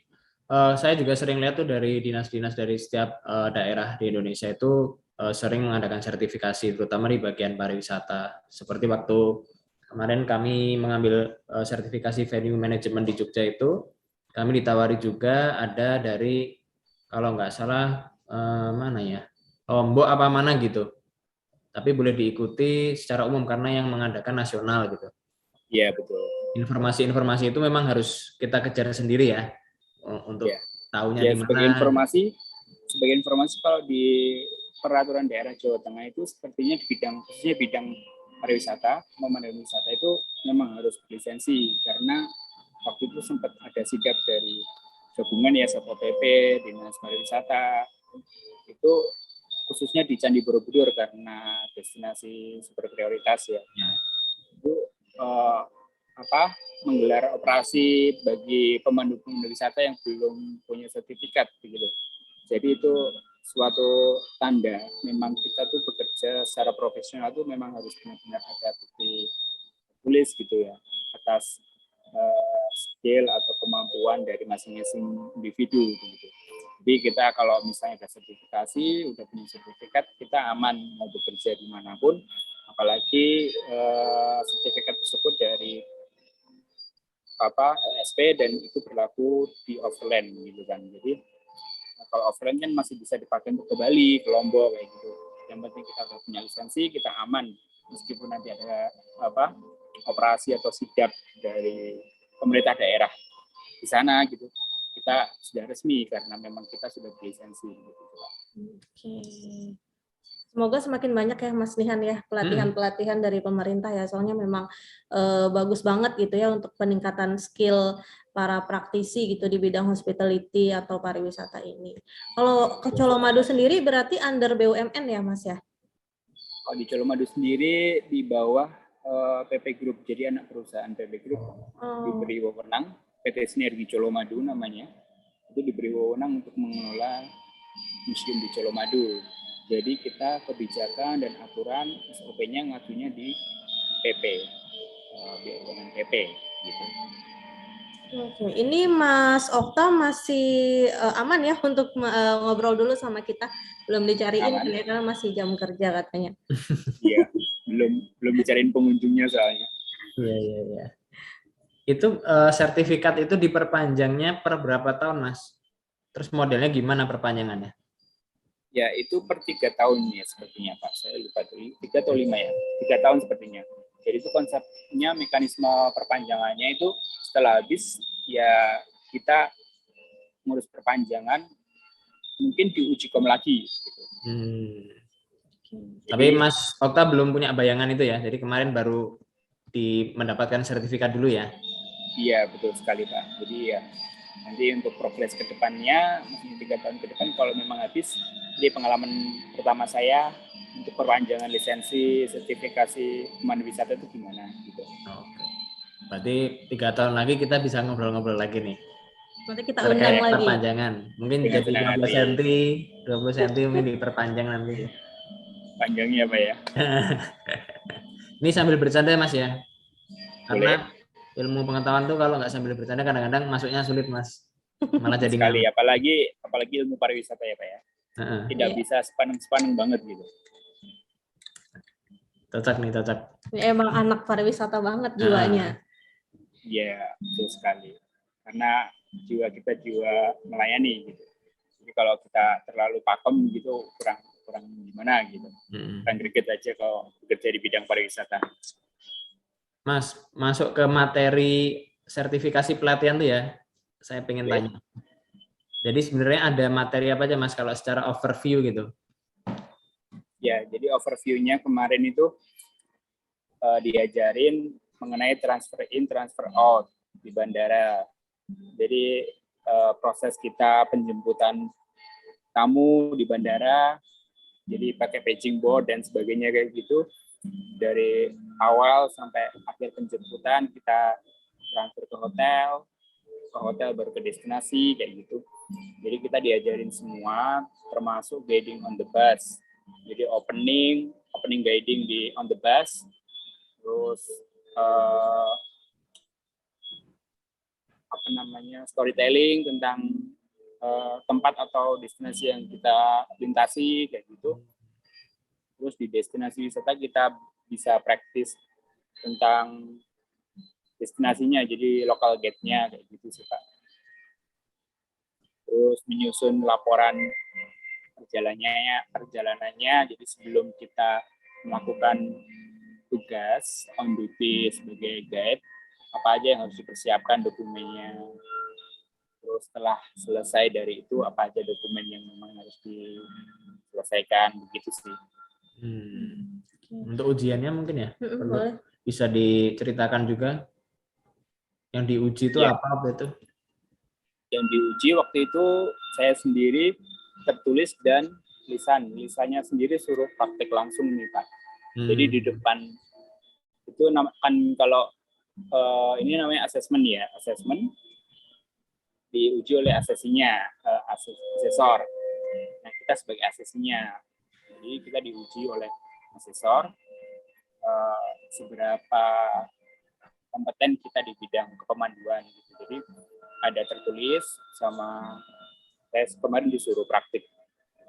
saya juga sering lihat tuh dari dinas-dinas dari setiap daerah di Indonesia itu sering mengadakan sertifikasi, terutama di bagian pariwisata. Seperti waktu kemarin kami mengambil sertifikasi venue management di Jogja itu, kami ditawari juga ada dari, kalau nggak salah mana ya, Lombok apa mana gitu. Tapi boleh diikuti secara umum karena yang mengadakan nasional gitu. Iya, betul. Informasi-informasi itu memang harus kita kejar sendiri ya, untuk Ya. tahunya Ya, di mana. sebagai informasi kalau di peraturan daerah Jawa Tengah itu sepertinya di khususnya bidang pariwisata, pemandangan wisata itu memang harus berlisensi, karena waktu itu sempat ada sidak dari gabungan ya Satpol PP, Dinas Pariwisata, itu khususnya di Candi Borobudur karena destinasi super prioritas ya. Itu eh, menggelar operasi bagi pemandu wisata yang belum punya sertifikat begitu. Jadi itu suatu tanda memang kita tuh bekerja secara profesional tuh memang harus benar-benar ada bukti tulis gitu ya atas skill atau kemampuan dari masing-masing individu gitu. Jadi kita kalau misalnya ada sertifikasi, udah punya sertifikat, kita aman mau bekerja dimanapun, apalagi sertifikat tersebut dari LSP dan itu berlaku di offline gitu kan. Jadi kalau offline kan masih bisa dipakai untuk ke Bali, ke Lombok kayak gitu. Yang penting kita sudah punya lisensi, kita aman meskipun nanti ada operasi atau sidak dari pemerintah daerah di sana gitu. Kita sudah resmi karena memang kita sudah berlisensi gitu. Oke. Semoga semakin banyak ya Mas Nihan ya pelatihan-pelatihan dari pemerintah ya, soalnya memang bagus banget gitu ya untuk peningkatan skill para praktisi gitu di bidang hospitality atau pariwisata ini. Kalau ke Colomadu sendiri berarti under BUMN ya Mas ya? Kalau di Colomadu sendiri di bawah PP Group, jadi anak perusahaan PP Group diberi wewenang, PT Sinergi Colomadu namanya, itu diberi wewenang untuk mengelola museum di Colomadu. Jadi kita kebijakan dan aturan SOP-nya ngajunya di PP, BUMN PP gitu. Oke, ini Mas Okta masih aman ya untuk ngobrol dulu sama kita? Belum dicariin kan ya, karena masih jam kerja katanya. Iya, belum dicariin pengunjungnya soalnya. Iya. Itu sertifikat itu diperpanjangnya per berapa tahun, Mas? Terus modelnya gimana perpanjangannya? Ya, itu per 3 tahun ya sepertinya Pak. Saya lupa tuh, 3 atau 5 ya. 3 tahun sepertinya. Jadi itu konsepnya mekanisme perpanjangannya itu setelah habis ya kita ngurus perpanjangan mungkin diuji kom lagi. Gitu. Tapi Mas Okta belum punya bayangan itu ya. Jadi kemarin baru mendapatkan sertifikat dulu ya. Iya betul sekali Pak. Jadi ya nanti untuk progres ke depannya, mungkin 3 tahun ke depan kalau memang habis, jadi pengalaman pertama saya untuk perpanjangan lisensi, sertifikasi pemandu wisata itu gimana gitu. Oke. Berarti 3 tahun lagi kita bisa ngobrol-ngobrol lagi nih. Nanti kita undang lagi. Perpanjangan. Mungkin jadi 15 cm, 20 cm mungkin diperpanjang nanti. Panjangnya Pak ya. Ini sambil bercanda Mas ya. Karena Boleh. Ilmu pengetahuan tuh kalau nggak sambil bercanda kadang-kadang masuknya sulit Mas. Malah jadi sekali, apalagi ilmu pariwisata ya Pak ya. Tidak bisa sepaneng banget gitu. Cocok. Emang anak pariwisata banget jiwanya. Iya, betul sekali. Karena jiwa kita jiwa melayani gitu. Jadi kalau kita terlalu pakem gitu kurang gimana gitu. Kurang greget aja kalau bekerja di bidang pariwisata. Mas, masuk ke materi sertifikasi pelatihan tuh ya, saya pengen tanya. Jadi sebenarnya ada materi apa aja Mas kalau secara overview gitu? Ya, jadi overview-nya kemarin itu diajarin mengenai transfer in, transfer out di bandara. Jadi proses kita penjemputan tamu di bandara, jadi pakai paging board dan sebagainya kayak gitu. Dari awal sampai akhir penjemputan kita transfer ke hotel baru ke destinasi kayak gitu. Jadi kita diajarin semua, termasuk guiding on the bus. Jadi opening guiding di on the bus, terus storytelling tentang tempat atau destinasi yang kita lintasi kayak gitu. Terus di destinasi wisata kita bisa praktis tentang destinasinya, jadi local guide-nya kayak gitu sih Pak. Terus menyusun laporan perjalanannya, jadi sebelum kita melakukan tugas on duty sebagai guide, apa aja yang harus dipersiapkan dokumennya. Terus setelah selesai dari itu apa aja dokumen yang memang harus diselesaikan, begitu sih. Untuk ujiannya mungkin ya Boleh. bisa diceritakan juga yang diuji itu Ya. apa itu? Yang diuji waktu itu saya sendiri tertulis dan lisannya sendiri suruh praktek langsung nih Pak. Jadi di depan itu kan kalau ini namanya asesmen ya, asesmen diuji oleh asesor. Nah kita sebagai asesinya, jadi kita diuji oleh asesor seberapa kompeten kita di bidang kepemanduan gitu. Jadi ada tertulis sama saya kemarin disuruh praktik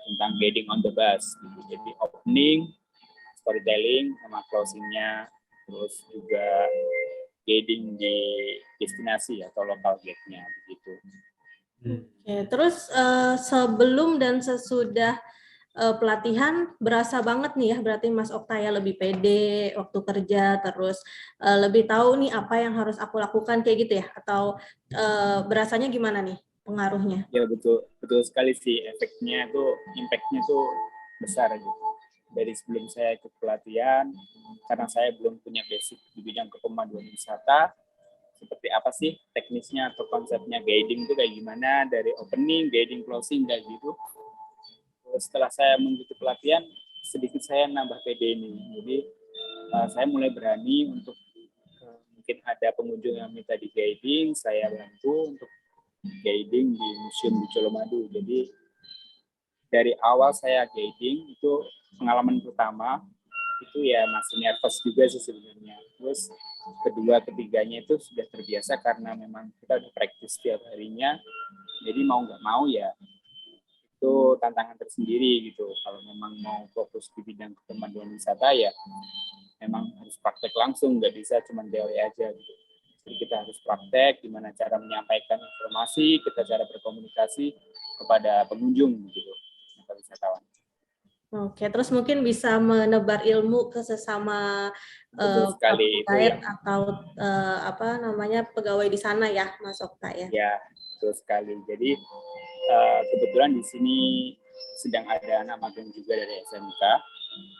tentang guiding on the bus gitu. Jadi opening, storytelling sama closing-nya, terus juga guiding di destinasi atau local gate-nya begitu. Oke, terus sebelum dan sesudah pelatihan berasa banget nih ya, berarti Mas Okta ya lebih pede waktu kerja, terus lebih tahu nih apa yang harus aku lakukan kayak gitu ya, atau berasanya gimana nih pengaruhnya? Ya betul sekali sih, efeknya tuh, impact-nya tuh besar gitu. Dari sebelum saya ikut pelatihan, karena saya belum punya basic di bidang kepemanduan wisata, seperti apa sih teknisnya atau konsepnya guiding itu kayak gimana, dari opening, guiding, closing kayak gitu. Setelah saya mengikuti pelatihan, sedikit saya nambah pede ini. Jadi saya mulai berani untuk mungkin ada pengunjung yang minta di guiding, saya bantu untuk guiding di museum di Colomadu. Jadi dari awal saya guiding itu pengalaman pertama itu ya masih nervous juga sih sebenarnya. Terus kedua ketiganya itu sudah terbiasa karena memang kita udah praktis setiap harinya. Jadi mau nggak mau ya itu tantangan tersendiri gitu. Kalau memang mau fokus di bidang kepemanduan wisata ya memang harus praktek langsung, nggak bisa cuma teori aja gitu. Jadi kita harus praktek gimana cara menyampaikan informasi, kita cara berkomunikasi kepada pengunjung gitu, atau wisatawan. Oke, terus mungkin bisa menebar ilmu ke sesama guide atau apa namanya pegawai di sana ya, Mas Okta ya? Ya, betul sekali. Jadi kebetulan di sini sedang ada anak magang juga dari SMK.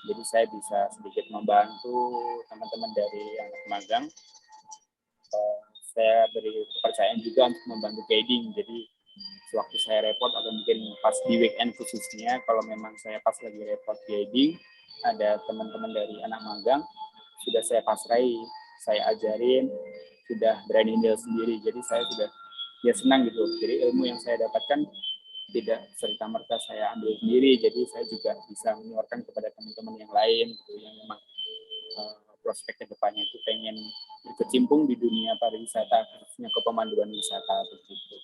Jadi saya bisa sedikit membantu teman-teman dari anak magang. Saya beri kepercayaan juga untuk membantu guiding. Jadi sewaktu saya repot atau mungkin pas di weekend khususnya, kalau memang saya pas lagi repot guiding, ada teman-teman dari anak magang, sudah saya pasrai, saya ajarin, sudah berani handle sendiri. Jadi saya sudah ya senang gitu. Jadi ilmu yang saya dapatkan tidak serta-merta saya ambil sendiri, jadi saya juga bisa menularkan kepada teman-teman yang lain gitu, yang memang prospek ke depannya itu pengen berkecimpung di dunia pariwisata, khususnya kepemanduan wisata begitu.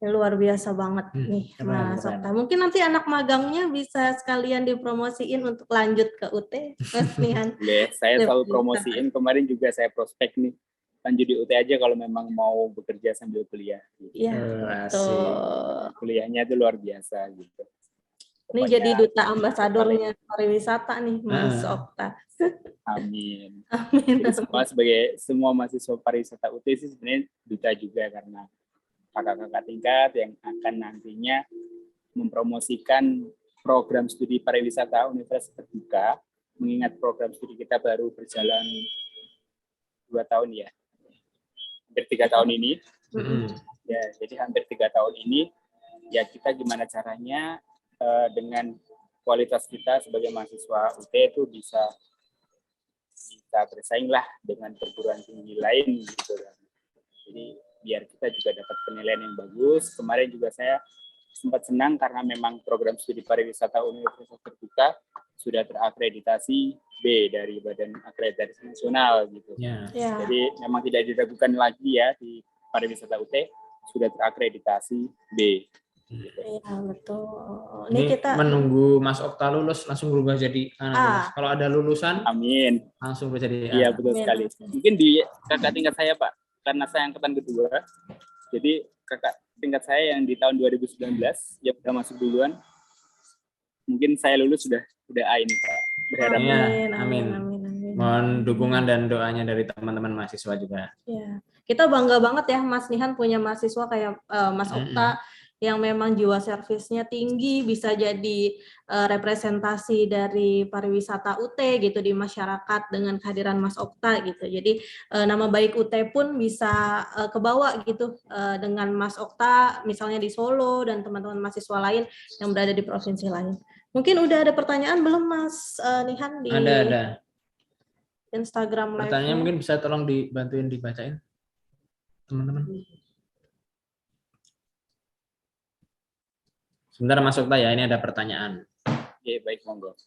Luar biasa banget nih Mas Okta. Mungkin nanti anak magangnya bisa sekalian dipromosiin untuk lanjut ke UT, Mas Nihan. Boleh, saya selalu promosiin. Kemarin juga saya prospek nih, lanjut di UT aja kalau memang mau bekerja sambil kuliah. Iya, betul. Kuliahnya itu luar biasa gitu. Ini jadi duta ambasadornya pariwisata nih, Mas Okta. Amin. Amin. Jadi semua mahasiswa pariwisata UT sih sebenarnya duta juga, karena kakak-kakak tingkat yang akan nantinya mempromosikan program studi pariwisata Universitas Terbuka, mengingat program studi kita baru berjalan 2 tahun ya, hampir 3 tahun ini. Ya, jadi hampir 3 tahun ini ya kita gimana caranya dengan kualitas kita sebagai mahasiswa UT itu bisa bersaing lah dengan perguruan tinggi lain gitu. Jadi biar kita juga dapat penilaian yang bagus. Kemarin juga saya sempat senang karena memang program studi pariwisata Universitas Terbuka sudah terakreditasi B dari Badan Akreditasi Nasional gitu. Jadi memang tidak diragukan lagi ya, di pariwisata UT sudah terakreditasi B. Iya, betul. Ini kita menunggu Mas Okta lulus langsung berubah jadi A. Kalau ada lulusan, amin. Langsung berubah jadi A. Iya, betul sekali. Mungkin di kakak tingkat saya, Pak, karena saya angkatan kedua, jadi kakak tingkat saya yang di tahun 2019 ya udah masuk duluan, mungkin saya lulus sudah A ini, Pak. Berharap. Amin. Mohon dukungan dan doanya dari teman-teman mahasiswa juga. Ya, kita bangga banget ya Mas Nihan punya mahasiswa kayak Mas Okta yang memang jiwa servisnya tinggi, bisa jadi representasi dari pariwisata UT gitu di masyarakat dengan kehadiran Mas Okta gitu. Jadi nama baik UT pun bisa kebawa gitu dengan Mas Okta misalnya di Solo dan teman-teman mahasiswa lain yang berada di provinsi lain. Mungkin udah ada pertanyaan belum Mas Nihan di Ada. Instagram live-nya? Pertanyaannya mungkin bisa tolong dibantuin dibacain, teman-teman. Sebentar masuk ya, ini ada pertanyaan. Oke, baik, monggo.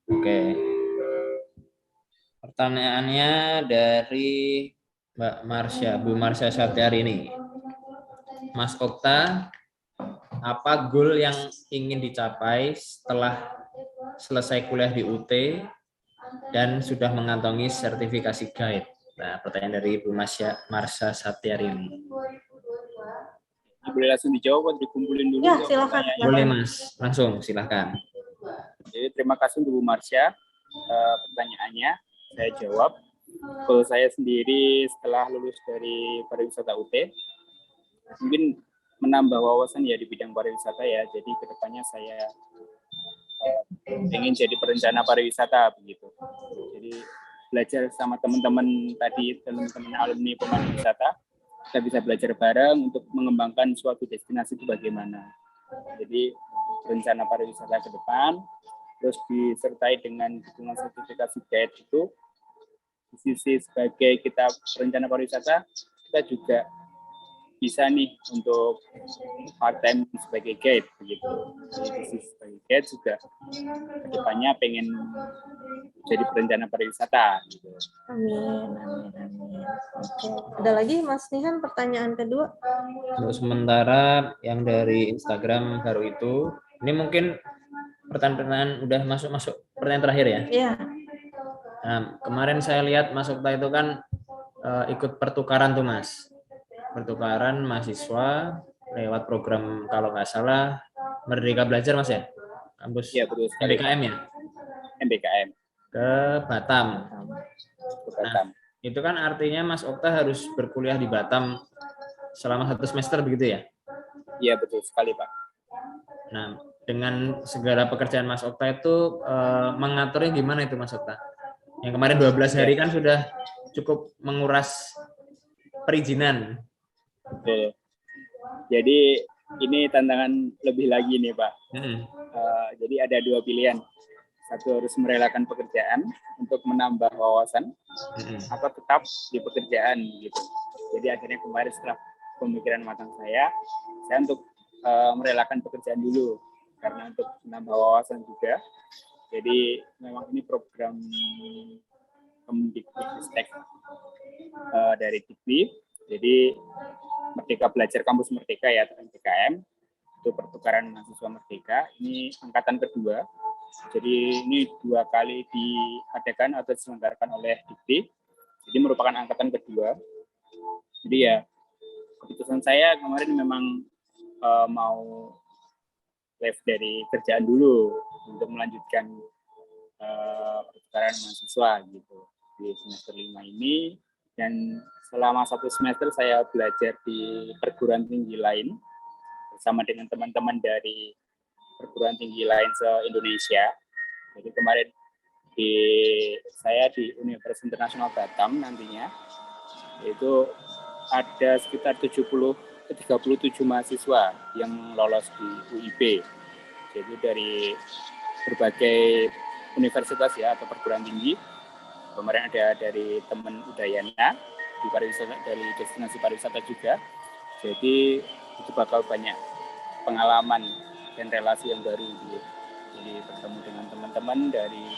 Oke. Pertanyaannya dari Mbak Marsha, Bu Marsha Satyari ini. Mas Okta, apa goal yang ingin dicapai setelah selesai kuliah di UT dan sudah mengantongi sertifikasi guide? Nah, pertanyaan dari Bu Marsha Satyari ini. Boleh langsung dijawab atau dikumpulin dulu? Ya, silakan. Boleh Mas, langsung silahkan. Jadi terima kasih untuk Bu Marsha pertanyaannya. Saya jawab. Kalau saya sendiri setelah lulus dari pariwisata UT, mungkin menambah wawasan ya di bidang pariwisata ya. Jadi kedepannya saya ingin jadi perencana pariwisata begitu. Jadi belajar sama teman-teman tadi, teman-teman alumni pemandu wisata, kita bisa belajar bareng untuk mengembangkan suatu destinasi itu bagaimana. Jadi rencana pariwisata ke depan, terus disertai dengan dukungan sertifikasi guide itu, di sisi sebagai kita perencana pariwisata, kita juga bisa nih untuk part time sebagai guide begitu. Jadi sebagai guide juga kedepannya pengen jadi perencana pariwisata gitu. Amin. Oke. Ada lagi Mas Nihan pertanyaan kedua? Untuk sementara yang dari Instagram baru itu, ini mungkin pertanyaan udah masuk pertanyaan terakhir ya. Iya. Nah, kemarin saya lihat Mas Okta itu kan ikut pertukaran tuh Mas. Pertukaran mahasiswa lewat program kalau nggak salah Merdeka Belajar Mas ya? Kampus ya, betul sekali, MBKM ya? MBKM. Ke Batam. Ke Batam. Nah, itu kan artinya Mas Okta harus berkuliah di Batam selama 1 semester begitu ya? Iya, betul sekali Pak. Nah, dengan segala pekerjaan Mas Okta itu mengaturnya gimana itu Mas Okta? Yang kemarin 12 hari kan sudah cukup menguras perizinan. Betul. Jadi ini tantangan lebih lagi nih Pak. Jadi ada 2 pilihan. Satu harus merelakan pekerjaan untuk menambah wawasan, atau tetap di pekerjaan gitu. Jadi akhirnya kemarin setelah pemikiran matang saya untuk merelakan pekerjaan dulu karena untuk menambah wawasan juga. Jadi memang ini program Kemdikbudristek dari Dikti. Jadi Merdeka Belajar Kampus Merdeka ya, MBKM, itu pertukaran mahasiswa merdeka. Ini angkatan kedua. Jadi ini 2 kali diadakan atau diselenggarakan oleh Dikti. Jadi merupakan angkatan kedua. Jadi ya keputusan saya kemarin memang mau leave dari kerjaan dulu untuk melanjutkan pertukaran mahasiswa gitu di semester 5 ini. Dan selama 1 semester saya belajar di perguruan tinggi lain bersama dengan teman-teman dari perguruan tinggi lain se-Indonesia. Jadi kemarin saya di Universitas Internasional Batam nantinya, itu ada sekitar 37 mahasiswa yang lolos di UIB. Jadi dari berbagai universitas ya atau perguruan tinggi. Kemarin ada dari teman Udayana di pariwisata, dari destinasi pariwisata juga. Jadi itu bakal banyak pengalaman dan relasi yang baru gitu. Jadi bertemu dengan teman-teman dari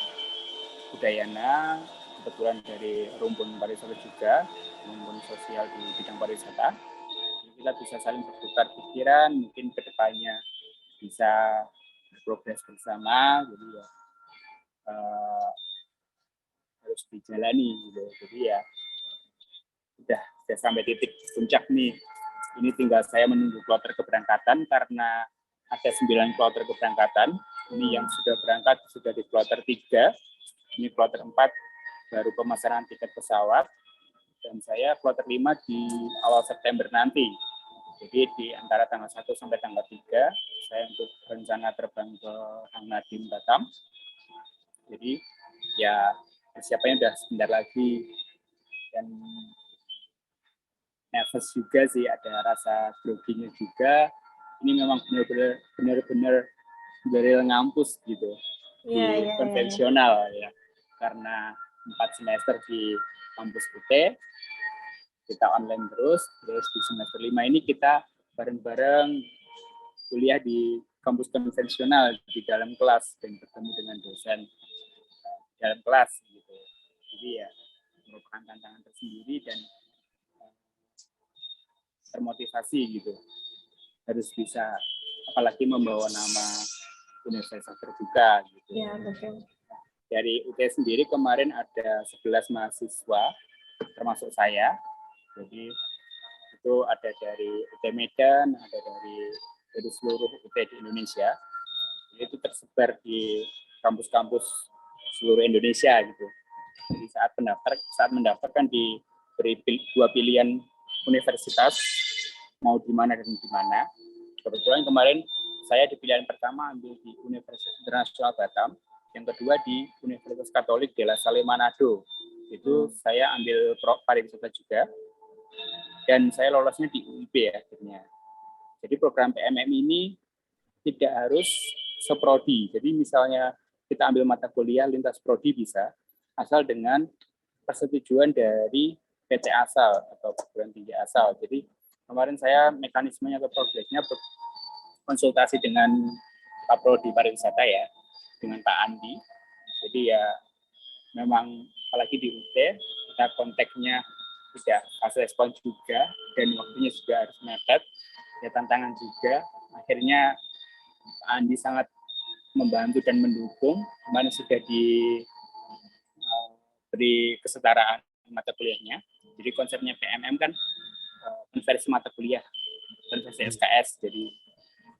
Udayana, kebetulan dari rumpun pariwisata juga, rumpun sosial di bidang pariwisata. Jadi kita bisa saling bertukar pikiran, mungkin kedepannya bisa berprogres bersama. Jadi ya harus dijalani gitu. Jadi ya udah sampai titik puncak nih Ini tinggal saya menunggu kloter keberangkatan karena ada 9 kloter keberangkatan. Ini yang sudah berangkat sudah di kloter 3. Ini kloter 4 baru pemasaran tiket pesawat. Dan saya kloter 5 di awal September nanti. Jadi di antara tanggal 1 sampai tanggal 3, saya untuk rencana terbang ke Hang Nadiem Batam. Jadi ya persiapannya udah sebentar lagi. Dan nervous juga sih, ada rasa groginya juga. Ini memang benar-benar dari ngampus gitu. Di konvensional ya. Karena 4 semester di kampus UT, kita online terus di semester 5 ini kita bareng-bareng kuliah di kampus konvensional di dalam kelas dan bertemu dengan dosen dalam kelas gitu. Jadi ya merupakan tantangan tersendiri dan termotivasi gitu. Harus bisa, apalagi membawa nama universitas terbuka gitu. Ya, betul. Dari UT sendiri kemarin ada 11 mahasiswa termasuk saya. Jadi itu ada dari UT Medan, ada dari seluruh UT di Indonesia. Jadi itu tersebar di kampus-kampus seluruh Indonesia gitu. Jadi saat mendaftar kan diberi 2 pilihan universitas, mau di mana dan di mana. Kebetulan kemarin saya di pilihan pertama ambil di Universitas Internasional Batam, yang kedua di Universitas Katolik de La Salle Manado. Itu saya ambil pariwisata juga. Dan saya lolosnya di UIP akhirnya. Jadi program PMM ini tidak harus seprodi. Jadi misalnya kita ambil mata kuliah lintas prodi bisa, asal dengan persetujuan dari PT asal atau perguruan tinggi asal. Jadi kemarin saya mekanismenya atau progresnya konsultasi dengan Pak Prodi Pariwisata ya, dengan Pak Andi. Jadi ya memang apalagi di UT kita kontaknya tidak fast respon juga dan waktunya juga harus mepet, ya tantangan juga. Akhirnya Pak Andi sangat membantu dan mendukung. Kemarin sudah diberi kesetaraan mata kuliahnya. Jadi konsepnya PMM kan konversi mata kuliah, konversi SKS. Jadi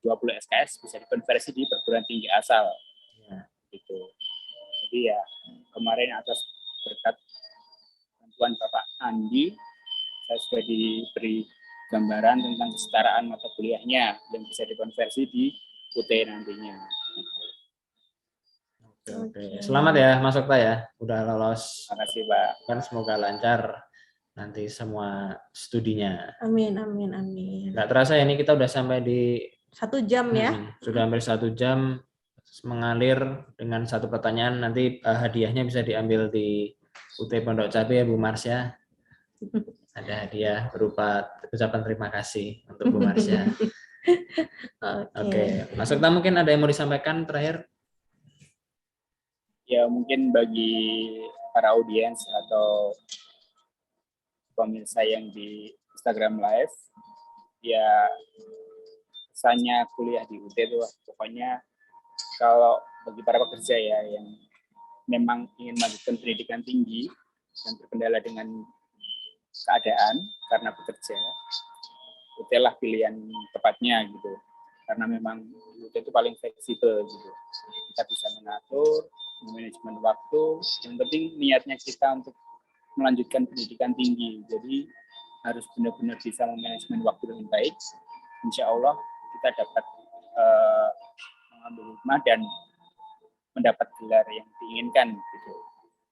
20 SKS bisa dikonversi di perguruan tinggi asal. Gitu. Jadi ya kemarin atas berkat bantuan Bapak Andi, saya sudah diberi gambaran tentang kesetaraan mata kuliahnya yang bisa dikonversi di UT nantinya. Oke. Selamat ya Mas Okta ya, udah lolos. Terima kasih Pak. Kan semoga lancar nanti semua studinya. Amin, amin, amin. Nggak terasa ya, ini kita udah sampai di 1 jam ya. Sudah hampir 1 jam mengalir dengan satu pertanyaan. Nanti hadiahnya bisa diambil di UT Pondok Cabe ya Bu Marsya. Ada hadiah berupa ucapan terima kasih untuk Bu Marsya. Oke. Mas Okta mungkin ada yang mau disampaikan terakhir? Ya mungkin bagi para audiens atau pemirsa yang di Instagram Live, ya kesannya kuliah di UT itu pokoknya kalau bagi para pekerja ya yang memang ingin melanjutkan pendidikan tinggi dan terkendala dengan keadaan karena bekerja, UT lah pilihan tepatnya gitu. Karena memang UT itu paling fleksibel gitu. Kita bisa mengatur, manajemen waktu, yang penting niatnya kita untuk melanjutkan pendidikan tinggi. Jadi harus benar-benar bisa memanajemen waktu dengan baik. Insya Allah kita dapat mengambil hikmah dan mendapat gelar yang diinginkan gitu.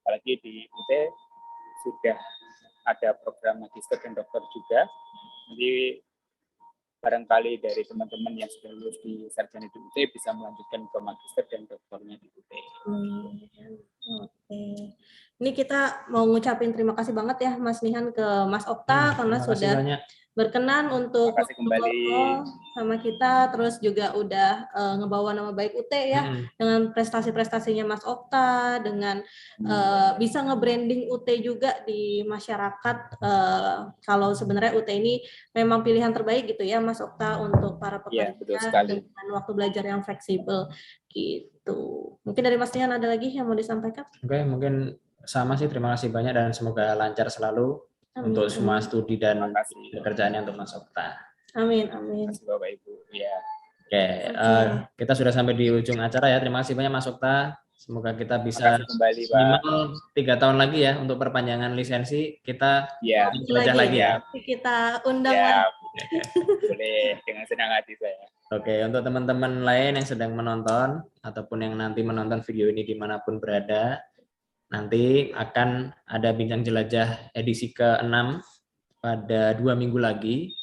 Apalagi di UT sudah ada program magister dan dokter juga. Jadi barangkali dari teman-teman yang sudah lulus di sarjana di UT bisa melanjutkan ke magister dan doktornya di UT. Oke. Ini kita mau ngucapin terima kasih banget ya Mas Nihan ke Mas Okta karena sudah berkenan untuk ngobrol sama kita, terus juga udah ngebawa nama baik UT ya dengan prestasi-prestasinya Mas Okta, dengan bisa nge-branding UT juga di masyarakat. Kalau sebenarnya UT ini memang pilihan terbaik gitu ya Mas Okta untuk para pekerja dengan waktu belajar yang fleksibel gitu. Mungkin dari Mas Nihan ada lagi yang mau disampaikan? Oke, mungkin sama sih, terima kasih banyak dan semoga lancar selalu. Amin. Untuk semua studi dan pekerjaannya untuk Mas Okta. Amin, Terima amin. kasih Bapak Ibu. Ya. Oke, kita sudah sampai di ujung acara ya. Terima kasih banyak Mas Okta. Semoga kita Terima bisa kasih kembali Pak. minimal 3 tahun lagi ya untuk perpanjangan lisensi. Kita Ya. jelajah lagi ya. Kita undang Ya, lagi. boleh dengan senang hati saya. Oke, untuk teman-teman lain yang sedang menonton ataupun yang nanti menonton video ini dimanapun berada, nanti akan ada bincang jelajah edisi ke-6 pada 2 minggu lagi.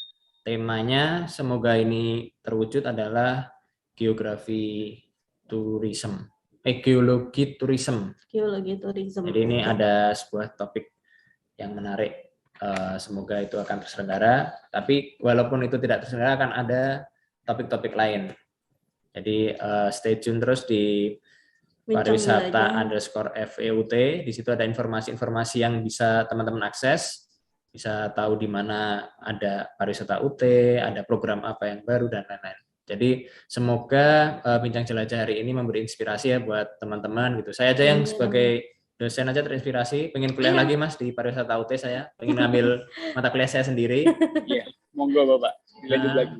Temanya semoga ini terwujud adalah geografi tourism, geologi tourism. Geologi tourism. Jadi ini ada sebuah topik yang menarik. Semoga itu akan terselenggara. Tapi walaupun itu tidak terselenggara akan ada topik-topik lain. Jadi stay tune terus di pariwisata_FEUT. Di situ ada informasi-informasi yang bisa teman-teman akses. Bisa tahu di mana ada pariwisata UT, ada program apa yang baru dan lain-lain. Jadi semoga bincang jelajah hari ini memberi inspirasi ya buat teman-teman gitu. Saya aja yang sebagai dosen aja terinspirasi, pengen kuliah lagi Mas di pariwisata UT saya, pengen ngambil mata kuliah saya sendiri. Iya, monggo Bapak, dilanjut lagi.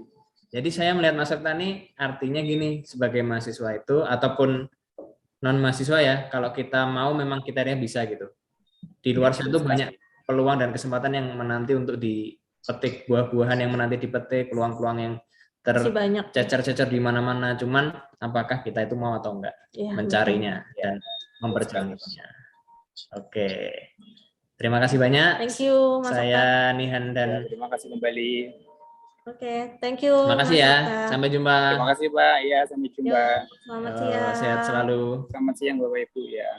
Jadi saya melihat Mas Okta nih artinya gini, sebagai mahasiswa itu ataupun non mahasiswa ya, kalau kita mau memang kita bisa gitu. Di luar sana itu banyak peluang dan kesempatan yang menanti untuk dipetik, buah-buahan yang menanti dipetik, peluang-peluang yang tercecer-cecer di mana-mana. Cuman apakah kita itu mau atau enggak mencarinya dan memperjuangkannya. Oke. Terima kasih banyak. Thank you, Mas Saya Nihan dan terima kasih kembali. Oke, thank you. Terima kasih ya. Sampai jumpa. Terima kasih Pak. Ya, sampai jumpa. Selamat siang. Sehat selalu. Selamat siang Bapak Ibu ya.